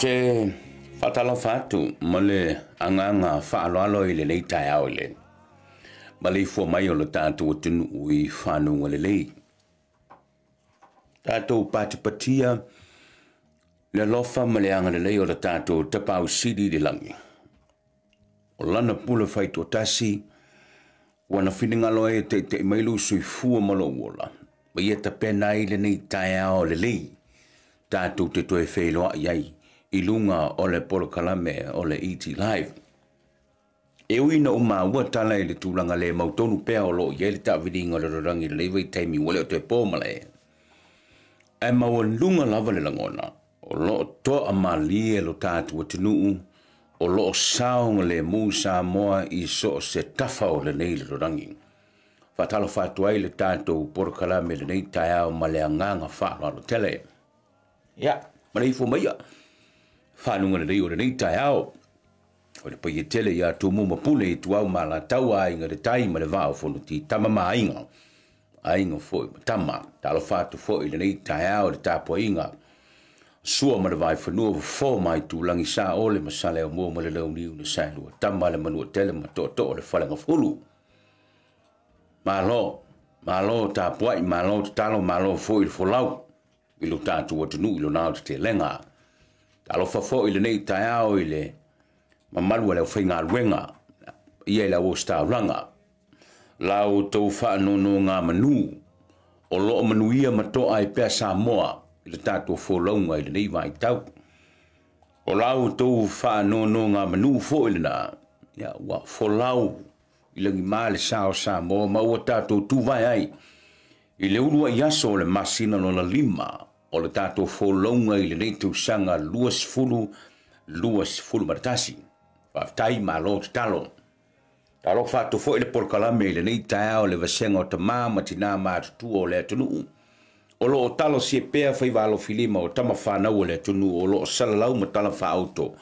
Te fatala fatu mole anganga faaloalo ile le tai aole. Male fo mai o le tatu tunu ui fanu ngale le. Tatu patipatia le lofa male anga le o le tatu te pau sidi de langi. O lana pula fai to tasi wana fininga loe te mailu sui fua malo wola. Ba ye ta pena ile nei tai aole le. Tatu te toe feiloa iai. Ilunga o le polo kalame o le ET Live. E uina o maa ua tala e le tūlanga le mautonu pea o lo ye le tawiringa le rorangi le leiwai taimi wale o te pōmale. E maua lunga lava le langona, o lo to a malie lo tātu o tinuu, o lo saunga le mūsa moa I so se tafa o le nei le rorangi. Fatalo fatuai le tātu polo kalame le nei taiao ma le anganga whaalo alo tele. Ya, marei fo maia. Whanunga le rei o le nei tai ao. O le pai e tele ia tumu mapule I tuau ma la taua inga le tai ma le vao fono ti tamama ainga. Ainga foi, tama, talo fatu foi le nei tai ao le tapo inga. Sua ma le vai whanua fo mai tu langi sa ole ma sale o mua ma le leo niu na sailua. Tama le manua tele ma to le whalenga fulu. Ma lo tapo ai, ma lo talo, ma lo foi le folau. Ilo tatu o tunu, ilo nao te lenga. Alo fafo ile nei taiao ile mamalu le whainga ruenga ia la o sta ranga lau tau whaanono ngā manu o loo manuia matoa ai pea Samoa ile tātou wholaunga ile nei vai tau o lau tau whaanono ngā manu fo ile na ia wa wholau ile ngi male sao Samoa maua tātou tu vai ai ile urua iaso le masina no la lima o le tātou wholaunga I le nei tūsanga luas fulu maratasi. Whaftai ma lo te talo. Talo whātou fo I le porkalame I le nei taia o le vasenga o ta māma tina mātutu o le atunu. O lo o talo si e pēa whai walo filima o tama whanau o le atunu o lo o salalau ma tala whaauto.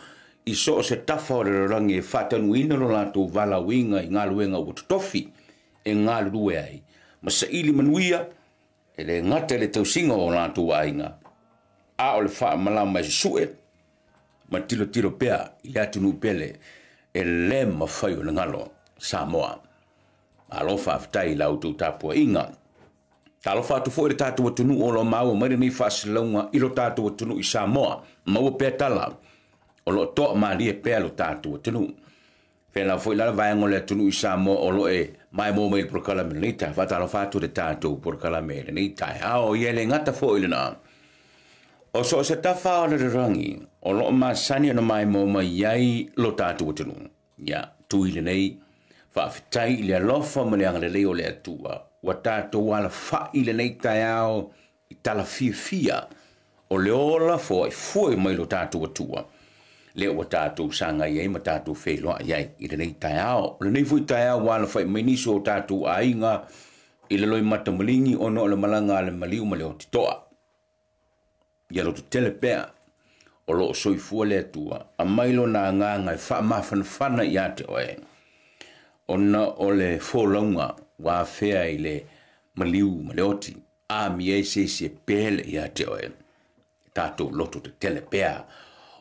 I so o se tafa o le rangi e whātanu ina lo lātou wala winga I ngā luenga o tofi e ngā lue ai. Ma sa ili manuia ele ngata le tausinga o lātou ainga. A o le wha malama e sue, ma tiro pea, I le atunu pele, e le mawhai o le ngalo, Samoa. A lo wha aftai lau tau tāpua inga. Ta lo wha tufo I le tātua tunu o lo maua, maire nei whaasilaunga I lo tātua tunu I Samoa, maua pea tala, o lo toa maria pea lo tātua tunu. Whena foi la vai ngole tunu I Samoa o lo e mai mo mai porkala me leita fa ta fatu de tato porkala me leita ao yele ngata foi na o so se ta fa le rangi o lo ma sani no mai mo mai yai lo tato tunu ya tu ile nei fa fitai le lofa mo le ngale le o le tua wa tato wala fa ile nei taiao I tala fia o le ola foi mai lo tato tua le o tātou sanga iai ma tātou wheloa iai I le nei taiao. Le nei fui taiao wala whai mainiso o tātou ainga I le loi mata malingi o no le malanga le maliu ma le o titoa. Ia lo tu tele pea o lo soifua le atua a mailo na nganga I wha mawhanawhana I ate oe. O na o le wholaunga wā whea I le maliu ma le oti a mi e se pele I ate oe. Tātou loto te tele pea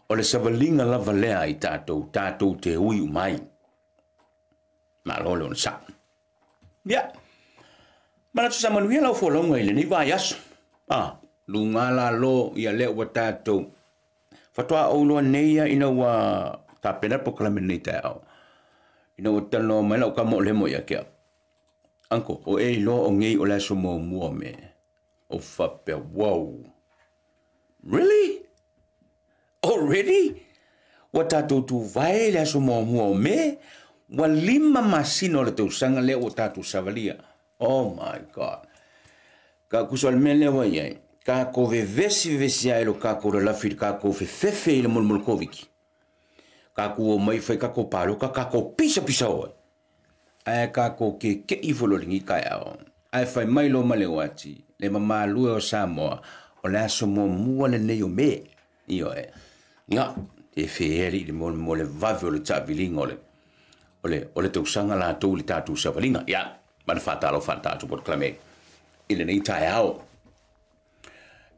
o le savalinga lava lea I tātou te ui umai. Ma lo le on sa. Ia. Mana tu sa manuia lau wholaunga I le nei vai aso. Lunga la lo ia leo wa tātou. Fatua au loa neia ina wa ta pena poklame nei tai au. Ina wa talo mai lau kamo le mo ia kia. Anko, o e lo o ngei o le aso mo mua me. O whape, wow. Really? Already? Wa tātou tu vai le aso mua mua o me, wa 5 masino le tau sanga le o tātou savalia. Oh my God. Ka kusal mele wa iai. Ka ko vesi ai lo ka ko la fir ka ko fefe le mol koviki. Ka ko mai fai ka ko palo ka ko pisa o. Ai ka ko ke I fololingi ka ao. Ai fai mai lo male wati le mama lu o Samoa o la so mo mua le nei o me. Io e. Nga e feeri le mo le vavio le tabilinga ole te usanga la tau le tatu savalinga. Ya, mana fatalo fantatu por klame. Ile nei tai ao.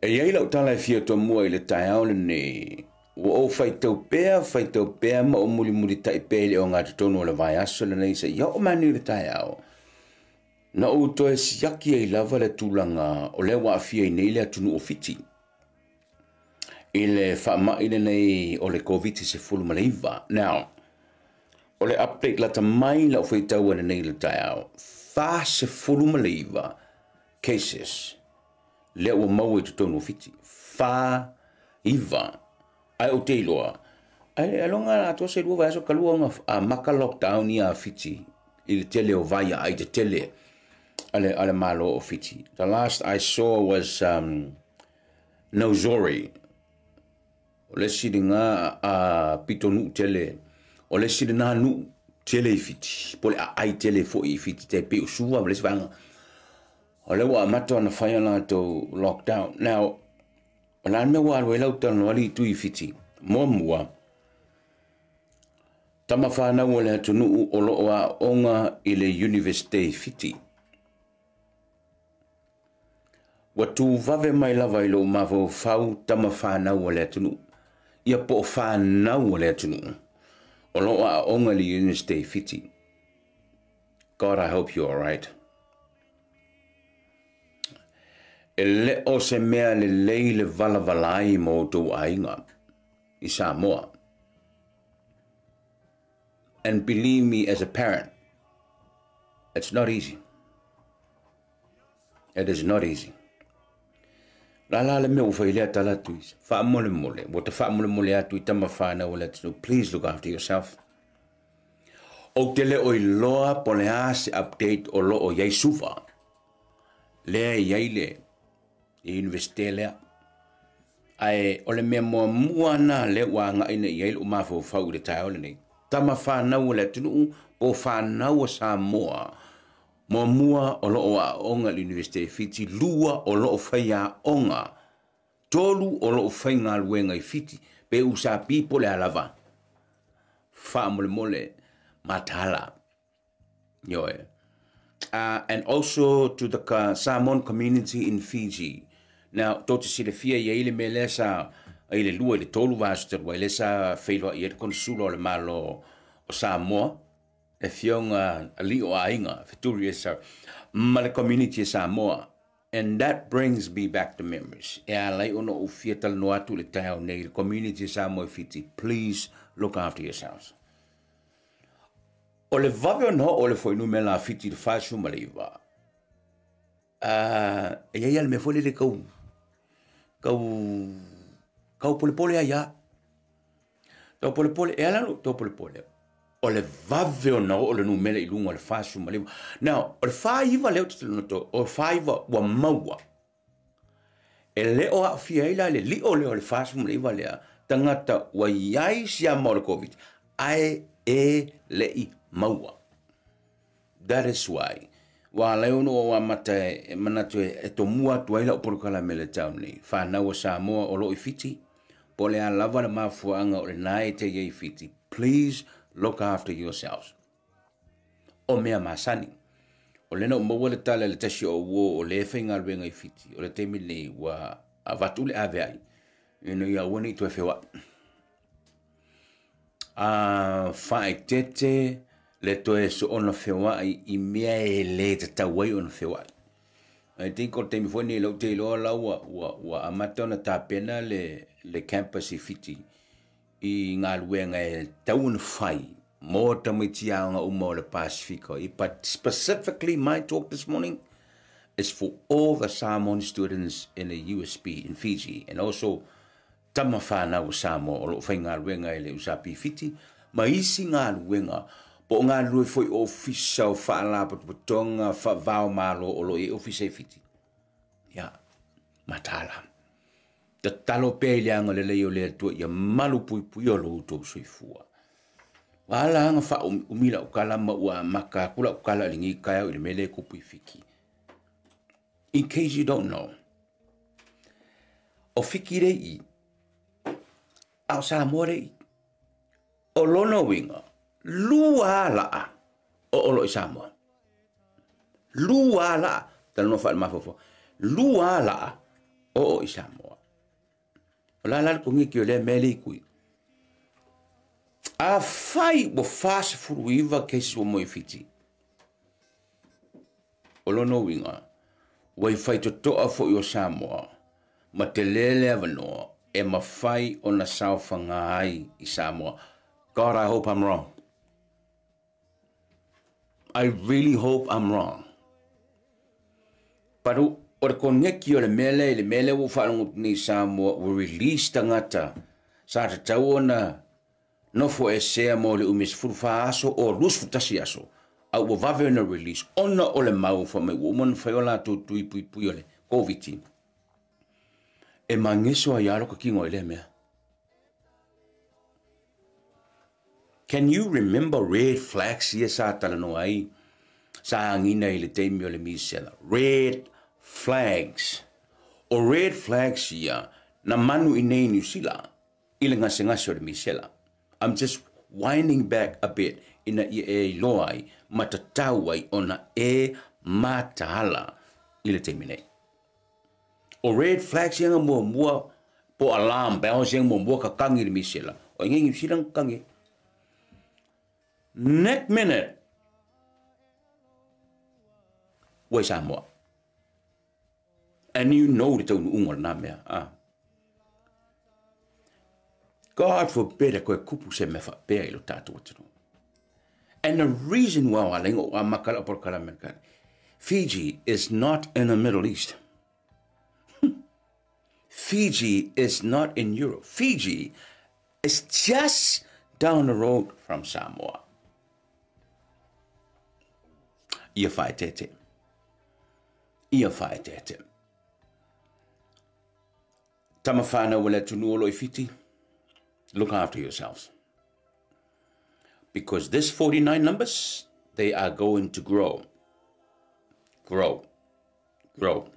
E iei lau tala e fia toa mua I le tai ao le nei. O fai tau pea ma o muli tai pele o ngā tutono le vai aso le nei se ia o mani le tai ao. Na o to e siaki e lava le tūlanga o le wa fia I nei le atunu o fiti. I le whaama I le nei o le COVID se fulu maleiva. Now, o le update la ta mai la o fai tau ane nei le tai ao. Fa se fulu maleiva cases. Le o mau e tutono fiti. Fa iva. Ai o te iloa. Ai alonga ato se lua vai aso kalua a maka lockdown I a fiti. I le tele o vai ai te tele. Ale malo o fiti. The last I saw was Nozori. O le siringa a pitonu tele. O le siringa nu tele I fiti. Pole a ai tele fo I fiti te pe usua. Le sivanga. O le wa mato na whaia na to lockdown. Now, o la me wa we lau tano wali tu I fiti. Mua. Tama whana o le tunu o lo a onga I le university fiti. Wa tu vave mai lava I lo mavo fau tama whana o le tunu. Ia po whana o le tunu. O lo a onga le university fiti. God, I hope you're all right. E le o se mea le lei le valavalai mo tau ainga I Samoa. And believe me as a parent, it's not easy. It is not easy. La le me o whailea tala tuis. Wha mole. Wata wha mole atu I tama whana o le tunu. Please look after yourself. O te le o I loa pole a se update o lo o iei sufa. Lea iei le. Universite lea. Ai ole mea mua na le wa nga ina iei o mafo fau le tai ole nei. Tama whanau le tunu o whanau Samoa. Mua o loo a onga le Universite Fiti. Lua o loo whaia onga. Tolu o loo whainga luenga I Fiti. Pe usa pipo le alava. Wha mole matala. Yoe. And also to the Samoan community in Fiji. Now, tō te sire fia I eile me lesa, eile lua I le tolu vasu te rua, lesa whailua I konsula o le malo o Samoa, e fionga a li o ainga, wheturi e sa, ma le community o Samoa. And that brings me back to memories. E a lai ono o fia tala no atu le tau nei, the community o Samoa Fiti, please look after yourselves. O le vave no o le whainu me la Fiti le whasu maleiva. E iai ale me whole le kau pole aia. Tau pole e ala no tau pole. O le vave o no o le numele I lunga le whasu maleiva. Now, o le whaiva leo te no to, o le whaiva wa maua. E leo a fia ila le li o leo le whasu maleiva lea tangata wa iai sia mo le COVID. Ai e lei maua. That is why. Wa leo no wa mata e manatu e to mua tuaila o porukala me le tau nei. Whanau o Samoa o lo I Fiti. Po le a lava na mafuanga o le nai te iei Fiti. Please look after yourselves. O mea masani. O lena o maua le tala le tashi o uo o le whainga ruenga I Fiti. O le temi nei wa a vatu le ave ai. Ino ia wani tu e whewa. Whae tete le toe so ona whewa I mea e le te tawai ona whewa. I think o temi fwani lau te iloa lau wa amata ona tāpena le campus I Fiti. I ngā luenga e taun whai. Mō tamiti aonga uma o le Pasifiko. But specifically my talk this morning is for all the Samoan students in the USP in Fiji and also tama whānau Samoa o lo whai ngā ruenga e le usapi fiti, ma isi ngā ruenga, po ngā rue foi ofisa o whaala patonga whao malo o lo e ofisa e fiti. Ia, matala. Ta talo pēleanga le leo le atua, ia malu pui pui o lo utou soifua. Wala anga wha umila ukala ma ua maka kula ukala lingi kaya o le mele kupui fiki. In case you don't know, o fiki rei, au Samoa rei, o lono winga, lua laa, o olo i Samoa. Lua laa, tala no wha mafofo, lua laa, o i Samoa. O la la ko ngiki o le mele kui. A fai o fasa furuiva keisi o moi fiti. O lono winga, wai fai to toa fo i o Samoa, ma te lele avanoa, e ma fai o na sauwhanga ai i Samoa. God, I hope I'm wrong. I really hope I'm wrong. But o re koneki o le mele o whaangu ni Samoa, o release tangata, sa te tau na nofo e sea mo le umis furufa aso o lus futasi aso. Au o vave na release, ona o le mau fa me woman whaiola tu tui pui o le COVID-19. E mangiso a yaro ka kingo ele mea. Can you remember red flags ia sa talano ai? Sa angina i le teimi o le misela. Red flags. O red flags ia na manu i nei New Zealand. Ile ngase o le misela. I'm just winding back a bit ina i e loai matatau ai ona e matala i le teimi nei. O red flags yang mua po alarm bells yang mua ka kangi le misela. O ngengi silang kangi. Next minute, wai Samoa. And you know the tonu ungo na mea. God forbid a koe kupu se me whapea i lo tātou atino. And the reason why I lengo a makala por kala Fiji is not in the Middle East. Fiji is not in Europe. Fiji is just down the road from Samoa. Ia whae tete. Ia whae tete. Tama whānau wale tunu olo I fiti. Look after yourselves. Because this 49 numbers, they are going to grow. Grow. Grow.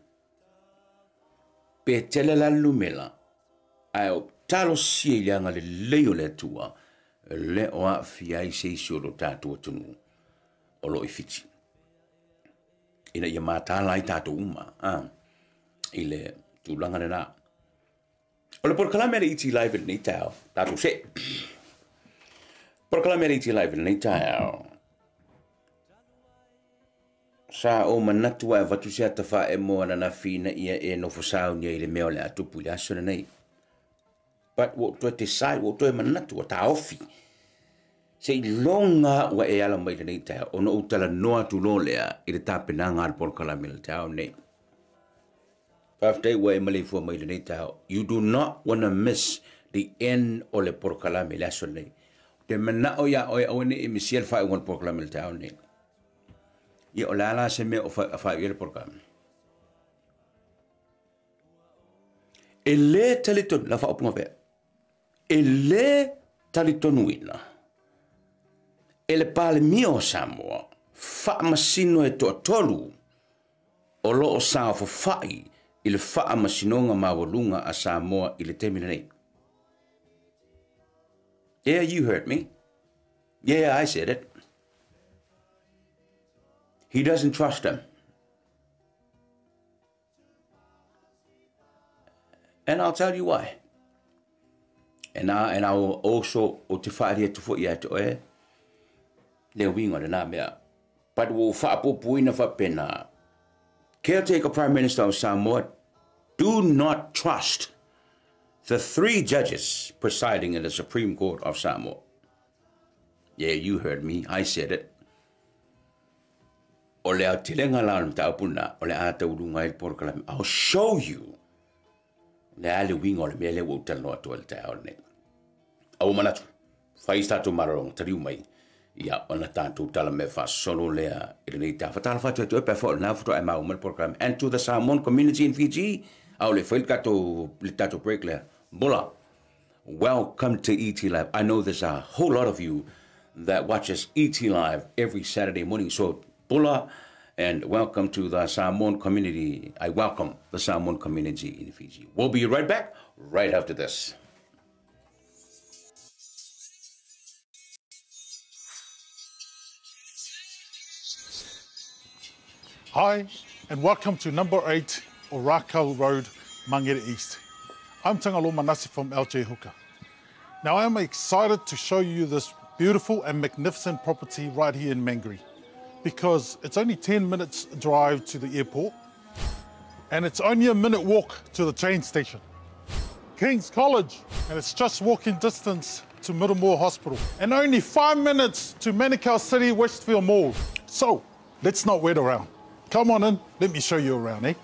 Pe tele la lumela. Ai o talo sielianga le leo le tua. Le oa fiai se siolo tātua tunu. Olo I fiti. Ina ia mātāla I tātou uma. I le tūlanga na nā. O le porkalamere iti live nei tau. Tātou se. Porkalamere iti live nei tau. Sa o manatua e vatu se atafa e moa na fina ia e no fosau ni le meo le atupu le aso nei. But wo to te sai wo to e manatua ta ofi. Se longa wa e ala mai nei tau. Ono utala noa tu lolea I le tapenanga al porkalamere tau nei. After way Malay for my tau. You do not want to miss the end o le porkalame le aso nei. Te mana o ya o ne e misiel fa on porkalame le tau nei. Ia o la se me o fa le porkalame. E le taliton la fa o punga pe. E le talitonuina. E le pale mio Samoa. Fa masino e to tolu. O lo o sa fo fai. I le wha masinonga mawalunga a Samoa I le temina nei. Yeah, you heard me. Yeah, I said it. He doesn't trust them. And I'll tell you why. And I will also o te wha ria tufu I ato e. Le winga le nā mea. But wo wha pupuina wha pena. Caretaker Prime Minister of Samoa, do not trust the 3 judges presiding in the Supreme Court of Samoa. Yeah, you heard me. I said it. O le au tilenga launum taupuna, o le ata urunga I porkalame. I'll show you le ale winga o le mele o tala no atu le tau ne. Au manatu, whai statu mararong tariu mai, ia ona tātou tala me whasolo lea i nei tā. Whatala whatu atu e pē whao nā whatu ai mau mal program. And to the Samoan community in Fiji, au le whail kato le tātou break lea. Bula, welcome to ET Live. I know there's a whole lot of you that watches ET Live every Saturday morning. So, bula, and welcome to the Samoan community. I welcome the Samoan community in Fiji. We'll be right back right after this. Hi, and welcome to number 8 Orakau Road, Mangere East. I'm Tangalo Manasi from LJ Hooker. Now I'm excited to show you this beautiful and magnificent property right here in Mangere, because it's only 10 minutes drive to the airport and it's only a minute walk to the train station. King's College, and it's just walking distance to Middlemore Hospital, and only 5 minutes to Manukau City Westfield Mall. So let's not wait around. Come on in, let me show you around, eh?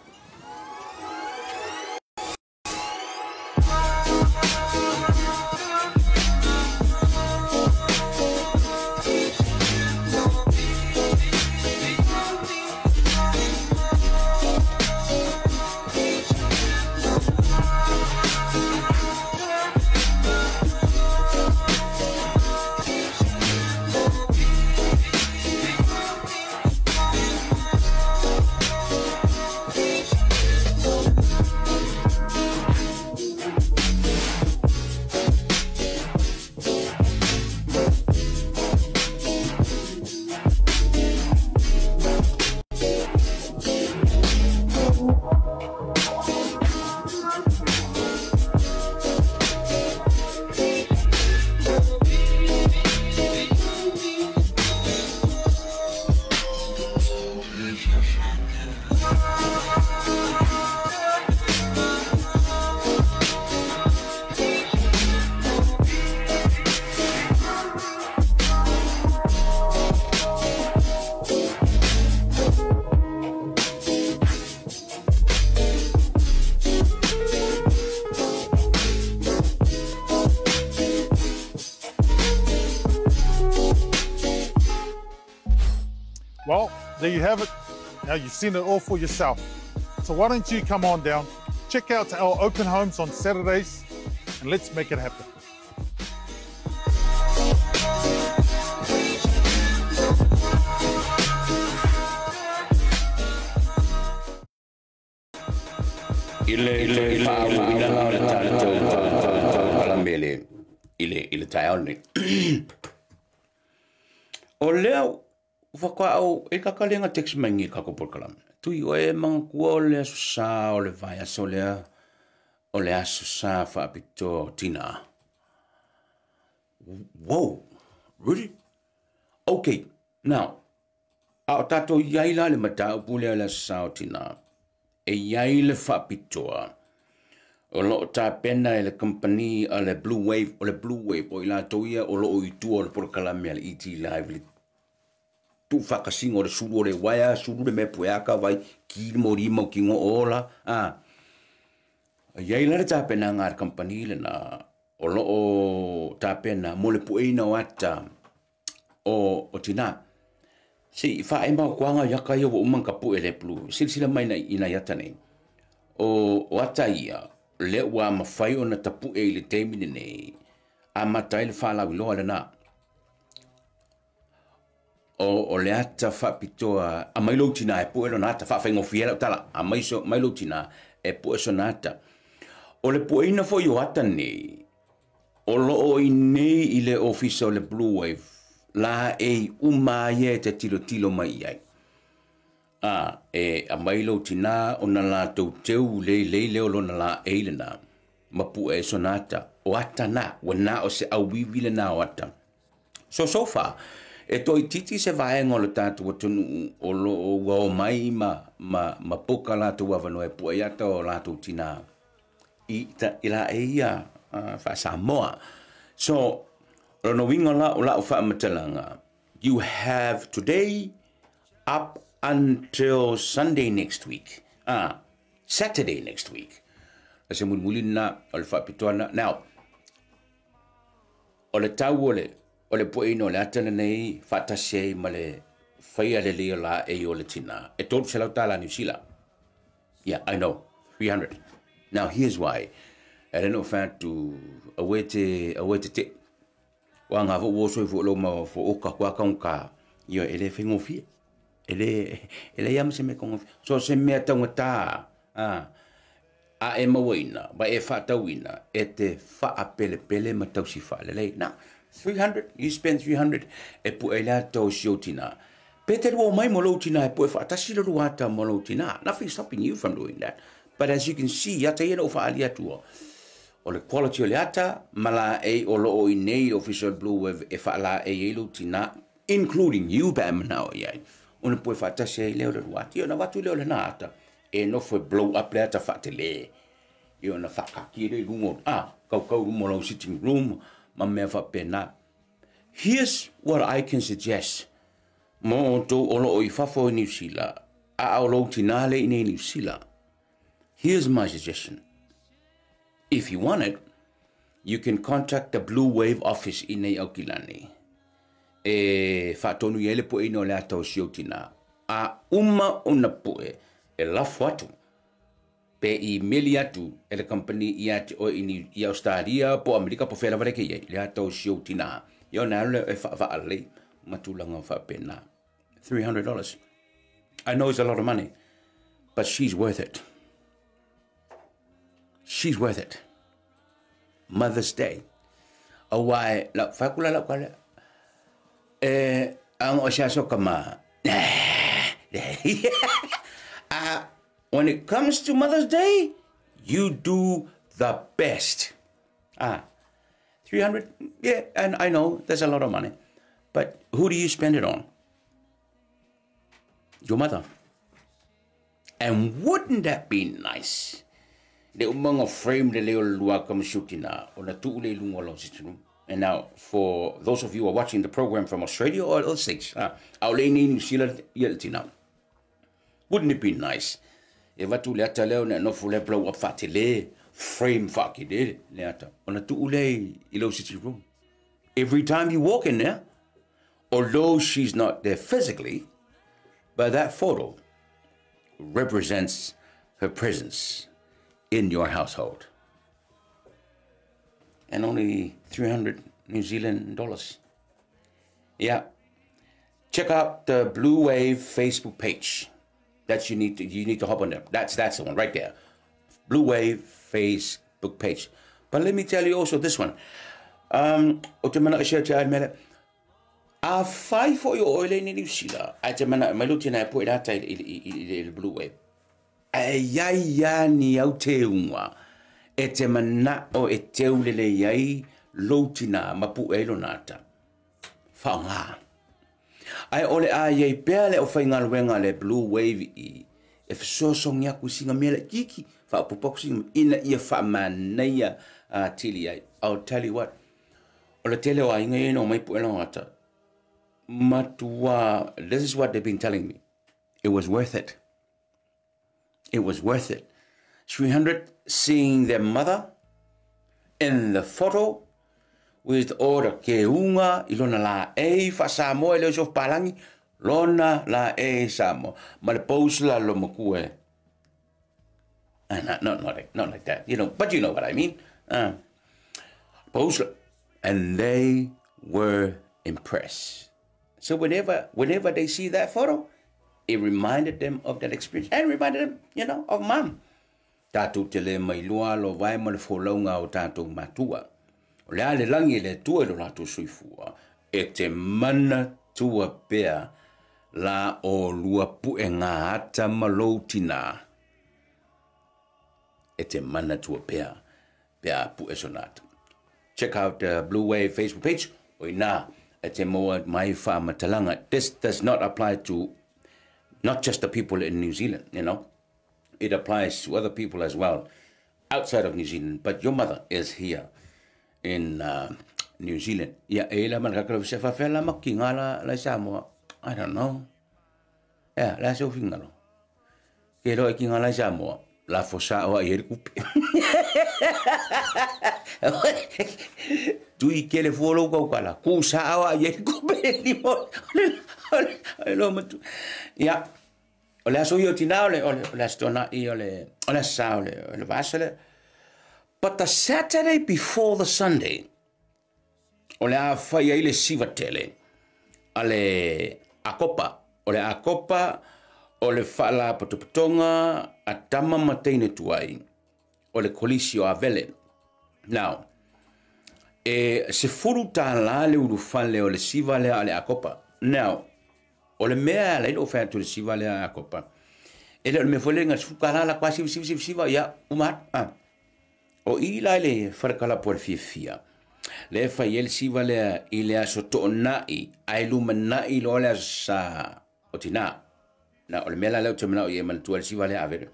Well, there you have it. Now you've seen it all for yourself. So why don't you come on down, check out our open homes on Saturdays, and let's make it happen. Ile taone. O leo whakao e kakalenga text mangi kako porkalam. Tui o e mga kua o le asusa o le vai aso lea o le asusa whaapito tina. Whoa, really? Okay, now, a tato iaila le matau pule le asusa o tina. E iai le whaapitoa. O lo ta pena e le company a le Blue Wave o le Blue Wave o ila toia o lo i tu o le porkalame al ET Live le tu whakasingo le suru o le waia suru le me pueaka vai ki le mori mo ki ngo ola iai la le ta pena ngar company le na o lo o ta pena mo le pueina o ata o tina si fa e ma kwanga yaka yo o man kapu e le Blue sila mai na ina yata nei o ata ia le wa mawhai o na tapu e le teimine nei a matai le whalau loa le na o le ata whapitoa a mailo tina e po e lo nata whawhengo fiela tala a mailo tina e po e so nata o le po e ina fo i o ata nei o lo o i nei i le ofisa o le Blue Wave la e umai e te tilo mai ai a mailo tina o na la tau teu leo lo na la eile na mapu e sonata o ata na wana o se awiwi le na o ata so far e toi titi se vaenga o le tatu watunu o lo o mai ma poka la tu wavano e pua iata o la tau tina i la eia fa Samoa so rono winga la o la o fa matalanga you have today up until Sunday next week. Saturday next week. se mulina o le whapitoana. Now, o le tau o le poino le atana nei whatasei ma le whaia le leo la e o le tina. E tolu se lau tala New Zealand. Yeah, I know. 300. Now, here's why. I don't know if to away to take. Wa ngā fo woso fo lo ma fo oka kwa kaunka. Yo ele fingo fi. Ele yam se me kongo. So se me tangata. A e mawina, ba e fa tawina, e te fa pele ma tau si fa le. Now, 300, you spend 300 e pu e la tau siotina. Peter wo mai molotina e pu e fa tasilo ruata molotina. Nothing stopping you from doing that. But as you can see, yata yeno fa aliatua. O le quality o le ata, mala e o lo o inei official blue wave e fa la e tina, including you bam now yai. Una pu e fa tasile leo le ruati, ona watu leo le nata. E no foi blow up le ata fa te le. Io na fa kakire lungo. Kau mo sitting room, ma me fa pena. Here's what I can suggest. Mo to olo o ifafo New Zealand. A olo tinale in New Zealand. Here's my suggestion. If you want it, you can contact the Blue Wave office in Aukilani. E fa tonu yele po ino le ata o siotina. A uma una poe. E lafu atu. Pe I meli atu e le company I ati o I Australia po Amerika po whera wale ke iei. Le ata o sio tina. Io na le e wha ale matulanga wha pena. $300. I know it's a lot of money, but she's worth it. She's worth it. Mother's Day. O wai la whakula la kwale. Ang o siya so kama. When it comes to Mother's Day, you do the best. 300, yeah, and I know there's a lot of money, but who do you spend it on? Your mother. And wouldn't that be nice? Le umanga frame de leo lua kam shutina o na tu le lungo lo sitinu. And now, for those of you who are watching the program from Australia or other states, au le ni New Zealand yeltina. Wouldn't it be nice? E watu le ata leo na nofu le blow up fati le frame faki de le ata. Ona tu ule ilo sitting room. Every time you walk in there, although she's not there physically, but that photo represents her presence in your household. And only 300 New Zealand dollars. Yeah. Check out the Blue Wave Facebook page. That you need to hop on there. That's the one right there. Blue Wave Facebook page. But let me tell you also this one. A fai for your oil in New Zealand. I tell you, my lieutenant, I put that in Blue Wave. Ya ni au te unga. E te mana o e te ulele yai loutina mapu e lonata. Whaonga. Ai ole a yei pele o whainga luenga le Blue Wave I. E whasosong yaku singa mele kiki. Whaapupok singa ina ia whamanaya tili ai. I'll tell you what. O le tele o inga ino mai pu e lonata. Matua. This is what they've been telling me. It was worth it. It was worth it. 300 seeing their mother in the photo with all the keunga ilona la e fa samo ele so palangi lona la e samo ma le pose la lo mokue and not like that, you know, but you know what I mean. Pose, and they were impressed. So whenever they see that photo, it reminded them of that experience and reminded them, you know, of mom. Tātou te le mai lua lo vai ma le wholaunga o tātou matua. O le ale langi le tua lo lātou suifua. E te mana tua pea la o lua pue ngā ata maloutina. E te mana tua pea pue sonata. Check out the Blue Wave Facebook page. Oina, e te moa mai wha matalanga. This does not apply to not just the people in New Zealand, you know. It applies to other people as well outside of New Zealand. But your mother is here in New Zealand. Yeah, I don't know. Yeah, la so fingalo. Ke lo ki ngala Samoa. la fosa o ayer kupe tu I kele folo ko kala ku sa o ayer kupe ni mo lo matu ya ole aso yo tina ole stona I ole sa ole vasele. But the Saturday before the Sunday ole a fai ile sivatele ale akopa ole akopa ole fala potopotonga atama mateine tuai ole kolisio avele. Now se furu tala le uru fale ole sivale ale akopa. Now ole mea le o fa tu sivale akopa ele me fole nga sukala la kwasi siva ya umat o ila le farkala por fia le fa yel sivale ile asoto nai ai lumanai lo le sa otina. Na ole mela le temana o ye man tu si vale ave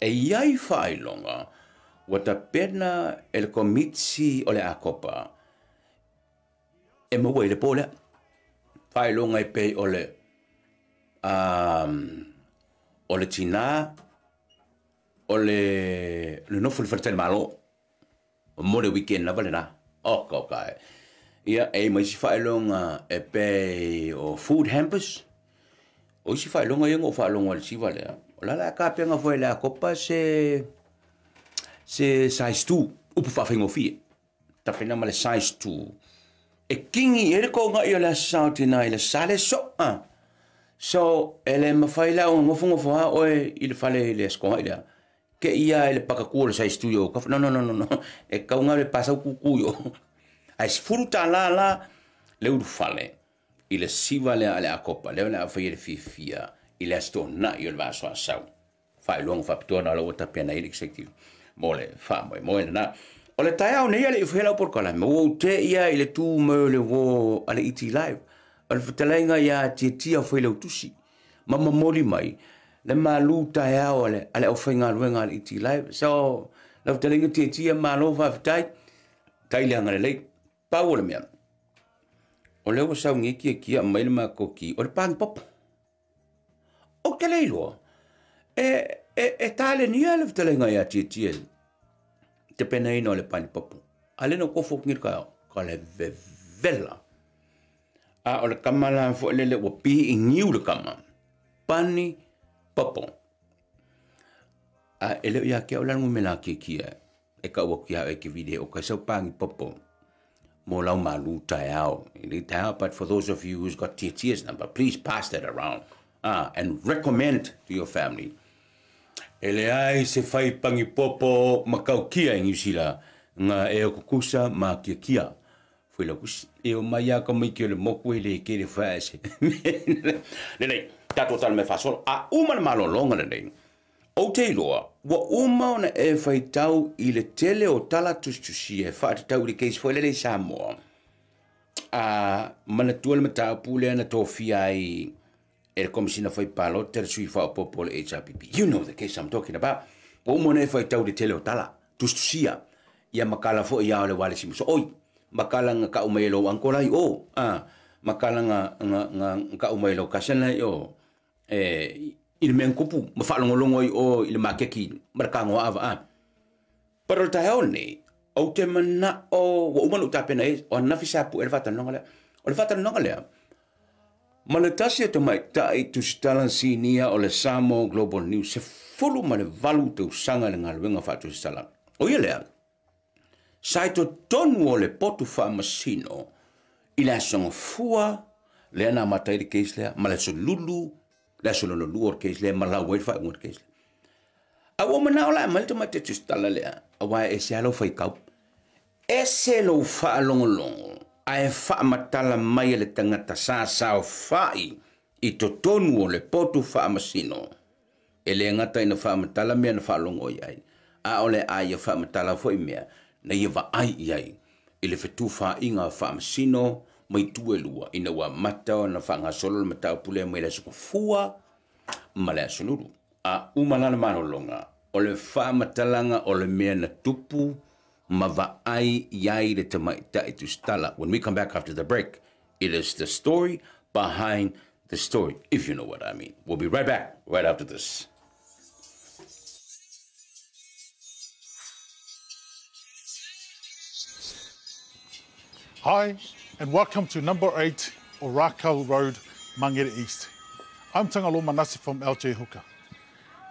e yai fai longa wata pena el comitsi ole akopa e mo le pole fai longa e pe ole ole tina ole no ful fertel malo mo le weekend na vale na o kai ia e mai si fai longa e pe o food hampers. O si fai longa yengo fa longa le siva le. Ola la ka penga foi la copa se size 2 upu fa fingo fi. Ta pena male size 2. E kingi e ko nga ia la sauti na ile sale so. So ele ma fai la un ngofungo fa o il fale le sko ile. Ke ia ele paka ko size 2 yo. No. E ka nga le pasa ku yo. Ai sfuruta la le u fale. Il siva le ale akopa le na fa ile fifia il sto na io va so sau fa long fa ptona lo ta pena il executive mole fa mo na ole taia ne ile fela por kala mo te ia ile tu me le vo ale iti live al ftelenga ya tia foi le tusi mama moli mai le malu taia ole ale o fenga luenga ale iti live so le ftelenga tia malo fa tai le ngale le pa ole me o leo sa ngi ki mai le makoki o le pan pop o ke leilo e tale ni ale ftelenga ya tiel te pena ino le pan pop ale no ko fok ngir ka le vela a o le kamala fo le o pi ngiu le kama pani popo a ele ya ke ola ngumela ki e ka o ki e ki video ka so pan popo Molau malu tayao. But for those of you who's got TTS number, please pass that around and recommend to your family. Ele ai se fai pangipopo makaukia in Usila nga e kukusa ma kia. Foi la kus e o maya ka mai ke le mokwe le ke le fase. Le ta total me fasol a uma malolonga le. O te loa, wa uma ona e fai tau I le tele o tala tustusi e whaata tau le keis fwele le Samoa. Mana tuale mata pule ana tofia I e komisina fai palo tere sui whao popo le HRPP. You know the case I'm talking about. Wa uma ona e fai tau le tele o tala tustusia. Ia makala fo ia ole wale simu. So oi, makala nga ka umailo angkolai o. Makala nga ka umailo kasena o. Il men kupu ma fa longo o il makeki markango ava pero ta hone o te mana o uma ta pena o na fisa pu el fata nongale mana tasi to mai tai tu stalan sinia o le Samo Global News se fulu ma le valu te usanga le ngalwenga fa tu stalan o ile sai to tonu o le potu fa masino ila songo fua le na matai de keisle ma le lulu la solo lo luor que es le mala wait fa ngur que es a woman now la mal to mate tu stala le a wa ese alo fai kau ese lo fa long a fa matala mai le tangata sa fai I to tonu le potu fa masino ele ngata ina fa matala me na fa long ai a ole ai fa matala foi me na iva ai ai ile fetu fa inga fa masino mai tuelua ina wa mata na fanga solo mata pule mai la fua mala sunuru a umana manolonga o le fa matalanga o le mea na tupu mava ai yai le tamai ta itu stala. When we come back after the break, it is the story behind the story, if you know what I mean. We'll be right back right after this. Hi, and welcome to number 8 Orakau Road, Mangere East. I'm Tangalo Manasi from LJ Hooker.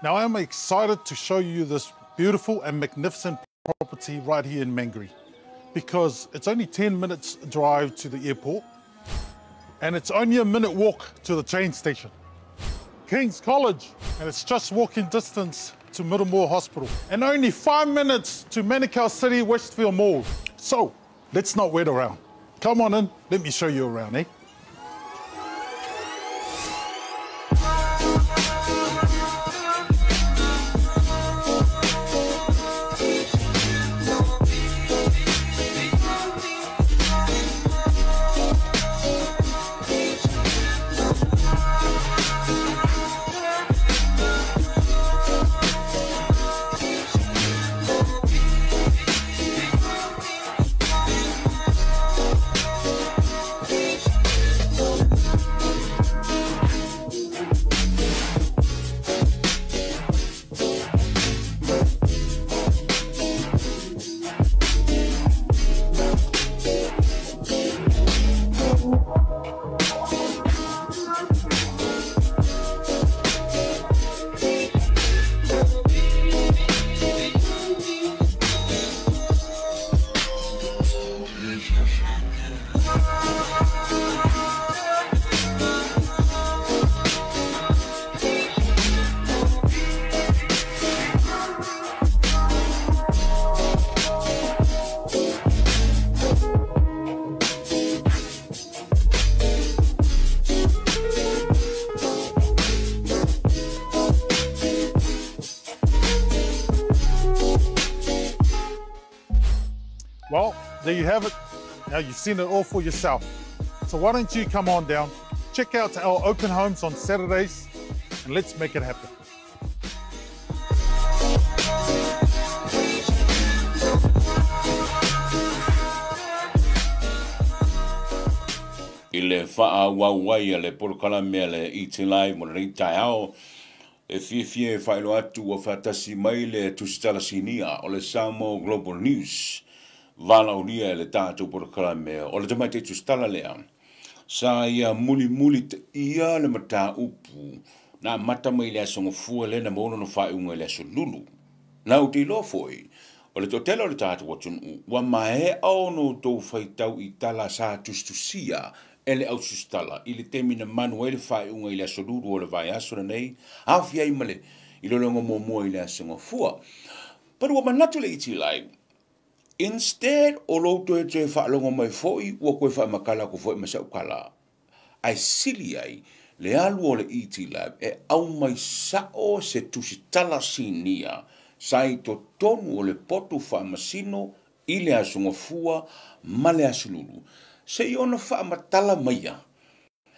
Now I'm excited to show you this beautiful and magnificent property right here in Mangere, because it's only 10 minutes drive to the airport and it's only a minute walk to the train station. King's College, and it's just walking distance to Middlemore Hospital, and only 5 minutes to Manukau City Westfield Mall. So let's not wait around. Come on in, let me show you around, eh? Well, there you have it. Now you've seen it all for yourself. So why don't you come on down, check out our open homes on Saturdays, and let's make it happen. I le wha wai le porokala mea le itilai mo rei tai ao e fie whaelo atu o whatasi mai le tusitala sinia o le Samo Global News. Vala unia le tātou porokala mea o le tamai te tusitala lea. Sa ia muli te ia le mata upu na mata mai le asonga fua le na mono no whaiunga le aso lulu. Na uti lo foi o le totela o le tātou watunu wa mae au no tau whaitau I tala sa tustusia ele au sustala I le temina manuele whaiunga I le aso lulu o le vai aso na nei awhia I male I lo longa momoa I le asonga fua. Pero wa manatu le iti lai instead o loto e te whaalonga mai foi, ua koe whaamakala ko foi masau kala. Ai sili ai, le alu o le iti lab, e au mai sao se tusitala sinia, sai to tonu o le potu whaamasino, I le asunga fua, ma le asululu. Se I ona whaamatala maia,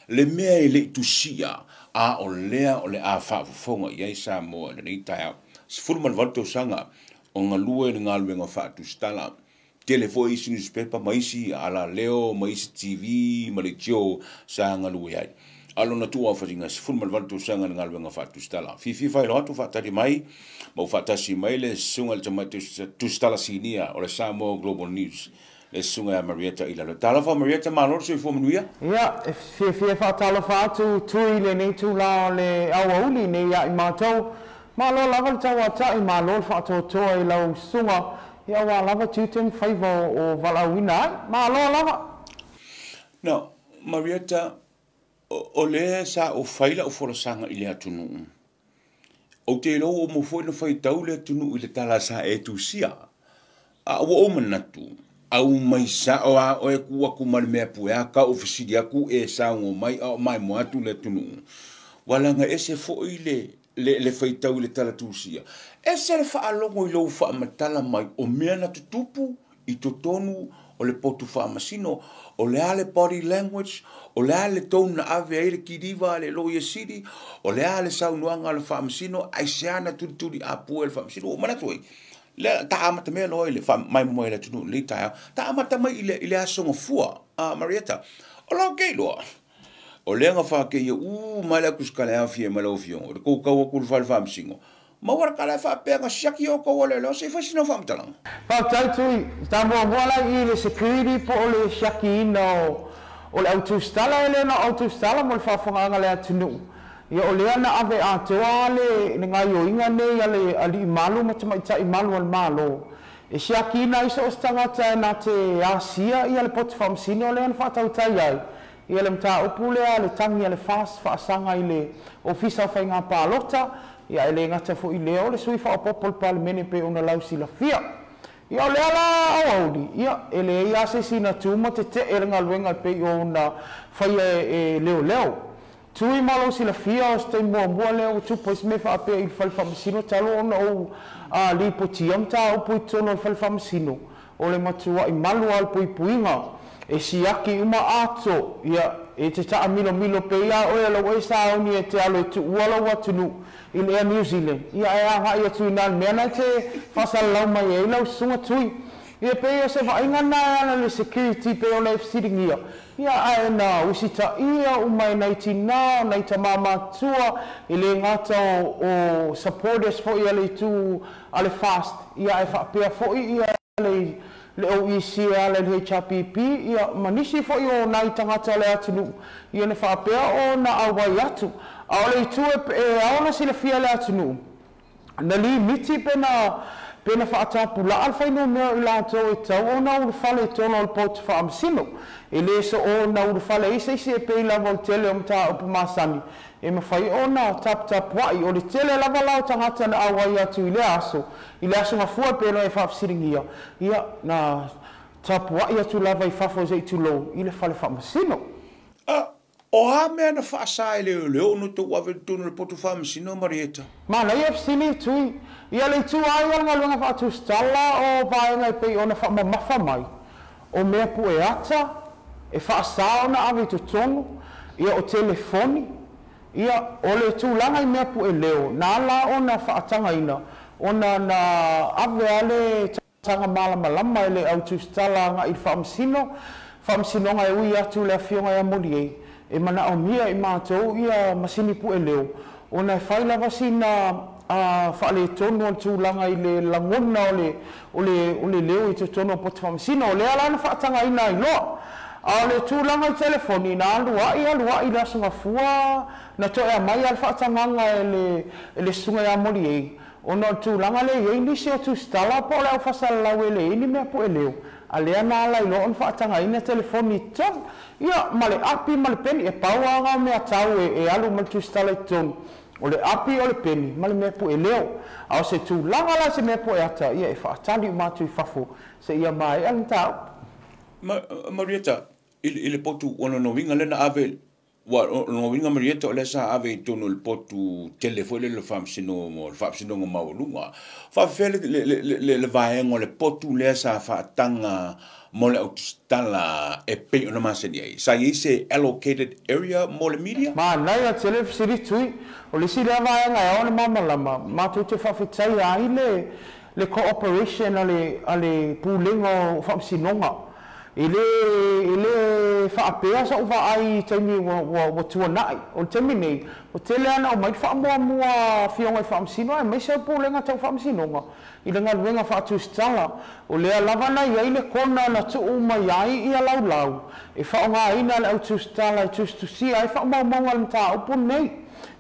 le mea e le tusia, a o lea o le a whaafufonga, iai sa moa, le nei tai au. Se furuman valto sanga, o ngā lua I ngā luenga whaatu stala. Telefo isi newspaper, maisi ala leo, maisi TV, maritio, sa ngā lua ai. Alo na tua whatinga, se fulman vantu sanga ngā luenga whaatu stala. Fifi whaelo atu whaatari mai, mau whaatasi mai le sunga le tamai tu stala sinia, o le Samo Global News. Le sunga a Marietta ila le talafa. Marietta, malor se fo manuia? Ia, fifi whaatalafa atu, tui le nei tu la le awauli nei ia I mātou. Malo lava tawa tai malo whaatotoa I lau sunga ia wa lava tūten whaiva o walawina malo lava. Now, Marietta, o le sa o whaila o whorasanga I le atunu. O te lo o mo fwoi na whaitau le atunu I le tala sa e tu sia. A o manatu. Au mai sa o a o e kua kumari mea pueaka o fisiri aku e sa o mai a o mai mo atu le atunu. Walanga ese fwoi le whaitau le tala tūsia. E se le whaalongo I lou whaamatala mai o mea na tutupu I totonu o le potu whaamasino, o le ale body language, o le ale tonu na ave aere ki riva le lo yesiri, o le ale saunuanga le whaamasino, ai se ana turi a pua le whaamasino, o manatu ai. Le ta amata mea loa I le mai moe le tunu le taia, ta amata mai I le asonga fua, Marietta. O lau kei loa. O lenga fa ke ia mai la kuskale afie mai lo fion o ko ka ko fa fa msingo ma war kala fa pe nga siaki o ko wole lo se fa sino fa mtala pa tai tui ta mo wala I le security po le shaki no o le autostala ele na autostala mo fa fa nga le atunu ia o le ana ave atoa le nga yo inga ne ia le ali malu ma tama I malu al malo e shaki na iso stanga ta na te asia ia le pot fam sino le fa tau tai ai ia le mta upule le tangi le fast fa sanga ile ofisa fa nga palota ia ele ngata fo ile o le sui fa popol parliament pe ona lausi la fia ia le ala audi ia ele ia se sina tuma te ele ngalwenga pe ona fa e leo tui malo si la fia o ste mo leo tu pois me fa pe il fa sino talo ona o a li potiam ta o puitono fa sino o le matua I malu al puipuinga e siaki uma ato ia e te ta milo pe ia o lo e sa oni e te alo tu wala watunu in Air New Zealand ia e aha ia tu na mena te fasal lau mai e lau sunga tui ia pe ia se va inga na le security pe o le sitting ia ai na usita ia umai nei tina nei ta mama tua ile ngata o supporters for ia le tu ale fast ia e fa pe fo ia le OEC le HPP ia manisi fo io nai tangata le atunu ia ne fa pe o na awai atu a le tu e ona sile fia le atunu na li miti pena fa ata pula al fa no me la to e tau ona u fale tono al pot fa am sino ele so ona u fale ise pe la voltele om ta op masani e ma fai ona tap wai o le tele la vala tangata na awai atu ile aso ma fua pe no e fa siringia ia na tap wai atu la vai fa fo ze tu lo ile fale fa masino o ha me na fa sa ile le no to wa ve tu no potu fa masino Marieta ma na ia sini tu ia le tu ai nga lunga fa tu stalla o vai nga pe ona fa ma fa mai o me pu e ata e fa sa ona ave tu tonu ia o telefoni ia o le tu langa I me pu e leo na la ona fa atanga ina ona na ave ale tanga malama le au tu stalla nga I fa msino nga e ui atu le afionga ia moli e mana o mia I mātou ia masini pu e leo ona e fai lava sina fa le tonu o tūlanga I le langona o le leo I te tonu o poti whamsina o le ala na whaatanga ina I loa a le tūlanga I telefoni na alua I la sunga fua na to e mai al whaatanganga e le sunga ia mori ei ona o tūlanga le ei nisi o tu stala po le au whasalau e le ini mea pu e leo a lea na ala I loa on whaatanga ina telefoni ton ia male api male peni e pauanga mea tau e alu mal tu stala I ton o le api o le peni male mea pu e leo au se tu langa la se mea pu e ata ia e whaatali umatu I fafo se ia mai ang tau Marieta ile potu ona no winga lena ave wa no winga Marieta o le sa ave tonu le potu telefone le famsino ngo maulunga fa fele le vaengo le potu le sa fa tanga mo le autostala e pe ona maseni ai sa ise allocated area mo le media ma nai a tele siri tui o le siri vaenga e ona mamalama ma tu te fa fitai ai le cooperation ale pulingo famsinonga ele fa apea sa uva ai taimi wa tuanai o taimi nei o tele ana o mai fa mua fionga fa amsino ai mai se pulenga tau fa amsinonga I le ngaluenga fa tu stala o le lava na ia ile kona na tu mai ai ia lau e fa nga ina le tu stala tu si ai fa mau al ta o nei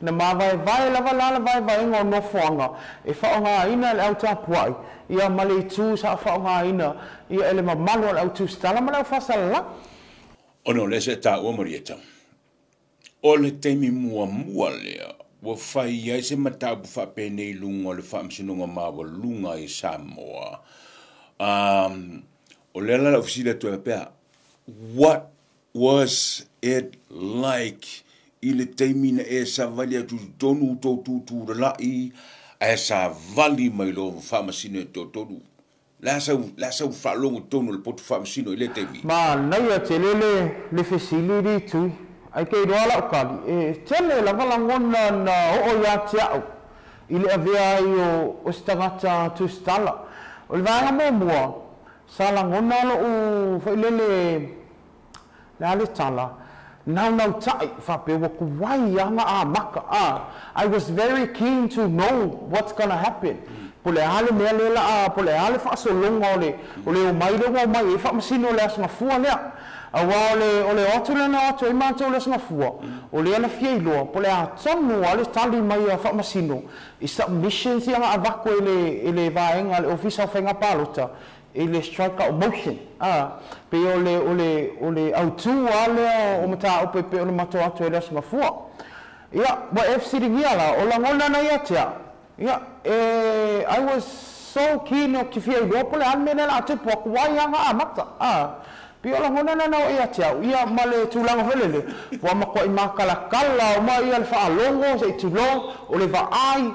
na ma vai lava vai ngo no fonga e fa nga ina le ta puai ia male tu sa fa nga ina ia ele malu al tu stala ma fa sala ono le se ta o Marieta o le temi mua lea wa fai ai se matabu fa pene lunga le fa msinunga mawa lunga I Samoa o le la ofisina tu pea what was it like ile temi na e sa valia tu tonu tu lai e sa vali mai lo fa masino tonu la sa fa longo tonu le potu fa masino ile temi ma nai a telele le facility tu ai ke rola kali e tele la valangona na o ya tiao ile avea io o stangata tu stala o le vanga mo sala ngona lo o fa ile le tala Now tai whape waku wai anga a maka. I was very keen to know what's gonna happen. Pole hale mea lela pole hale whaasolonga ole o mailonga o mai e whaamasino le asunga fua lea. Awa ole otu lena atu e mātou le asunga fua. Ole ana fia iloa pole a tonu ale tali mai a whaamasino. I submissions i anga avako ele vaenga le ofisa o whainga pālota. Ele strike out motion. Pe ole autu ale o mata ope pe ole mato atu ele asunga fua. Ia, wa FC ringiala o langona na ia tia. Yeah, I was so keen o ki fia iloa pole almene la atu po kuwai anga a mata. Pio la ngona na o ia tia, ia male tulanga velele. Wa mako i makalakala o mai ia le whaalongo se i tulong o le vaai.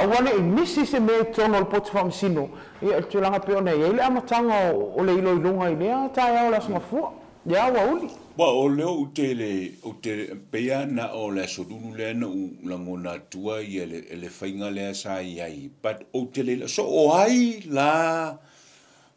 Wane i misi se me tono le potu whaamisino. Ia le tulanga pio nei, ele amatanga o le ilo ilunga i lea, tai au la sunga fua. Ia wa uli. Wa o leo o te pea na o le sodunu le na u langona tua i ele whainga lea sa iai. But o te le, so o ai la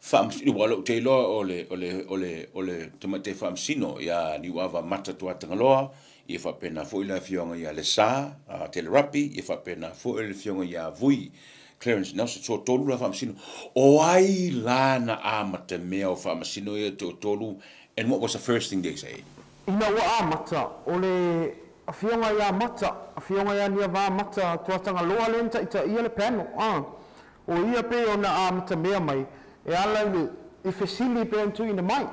whaamisino, wala o te iloa o le tamate whaamisino, ia ni wawa mata tua tangaloa, i whapena fōila fionga ia le sa, Tele Rapi, i whapena fōila fionga ia vui, Clarence Nelson, so tolu la whaamisino. O ai la na amata mea o whaamisino ia tolu. And what was the first thing they said? Ina wa amata, ole a fionga ia mata, a fionga ia nia wa mata, tuatanga loa lenta ita ia le pano. O ia pe o na amata mea mai, e ala i fesili pe antu ina mai.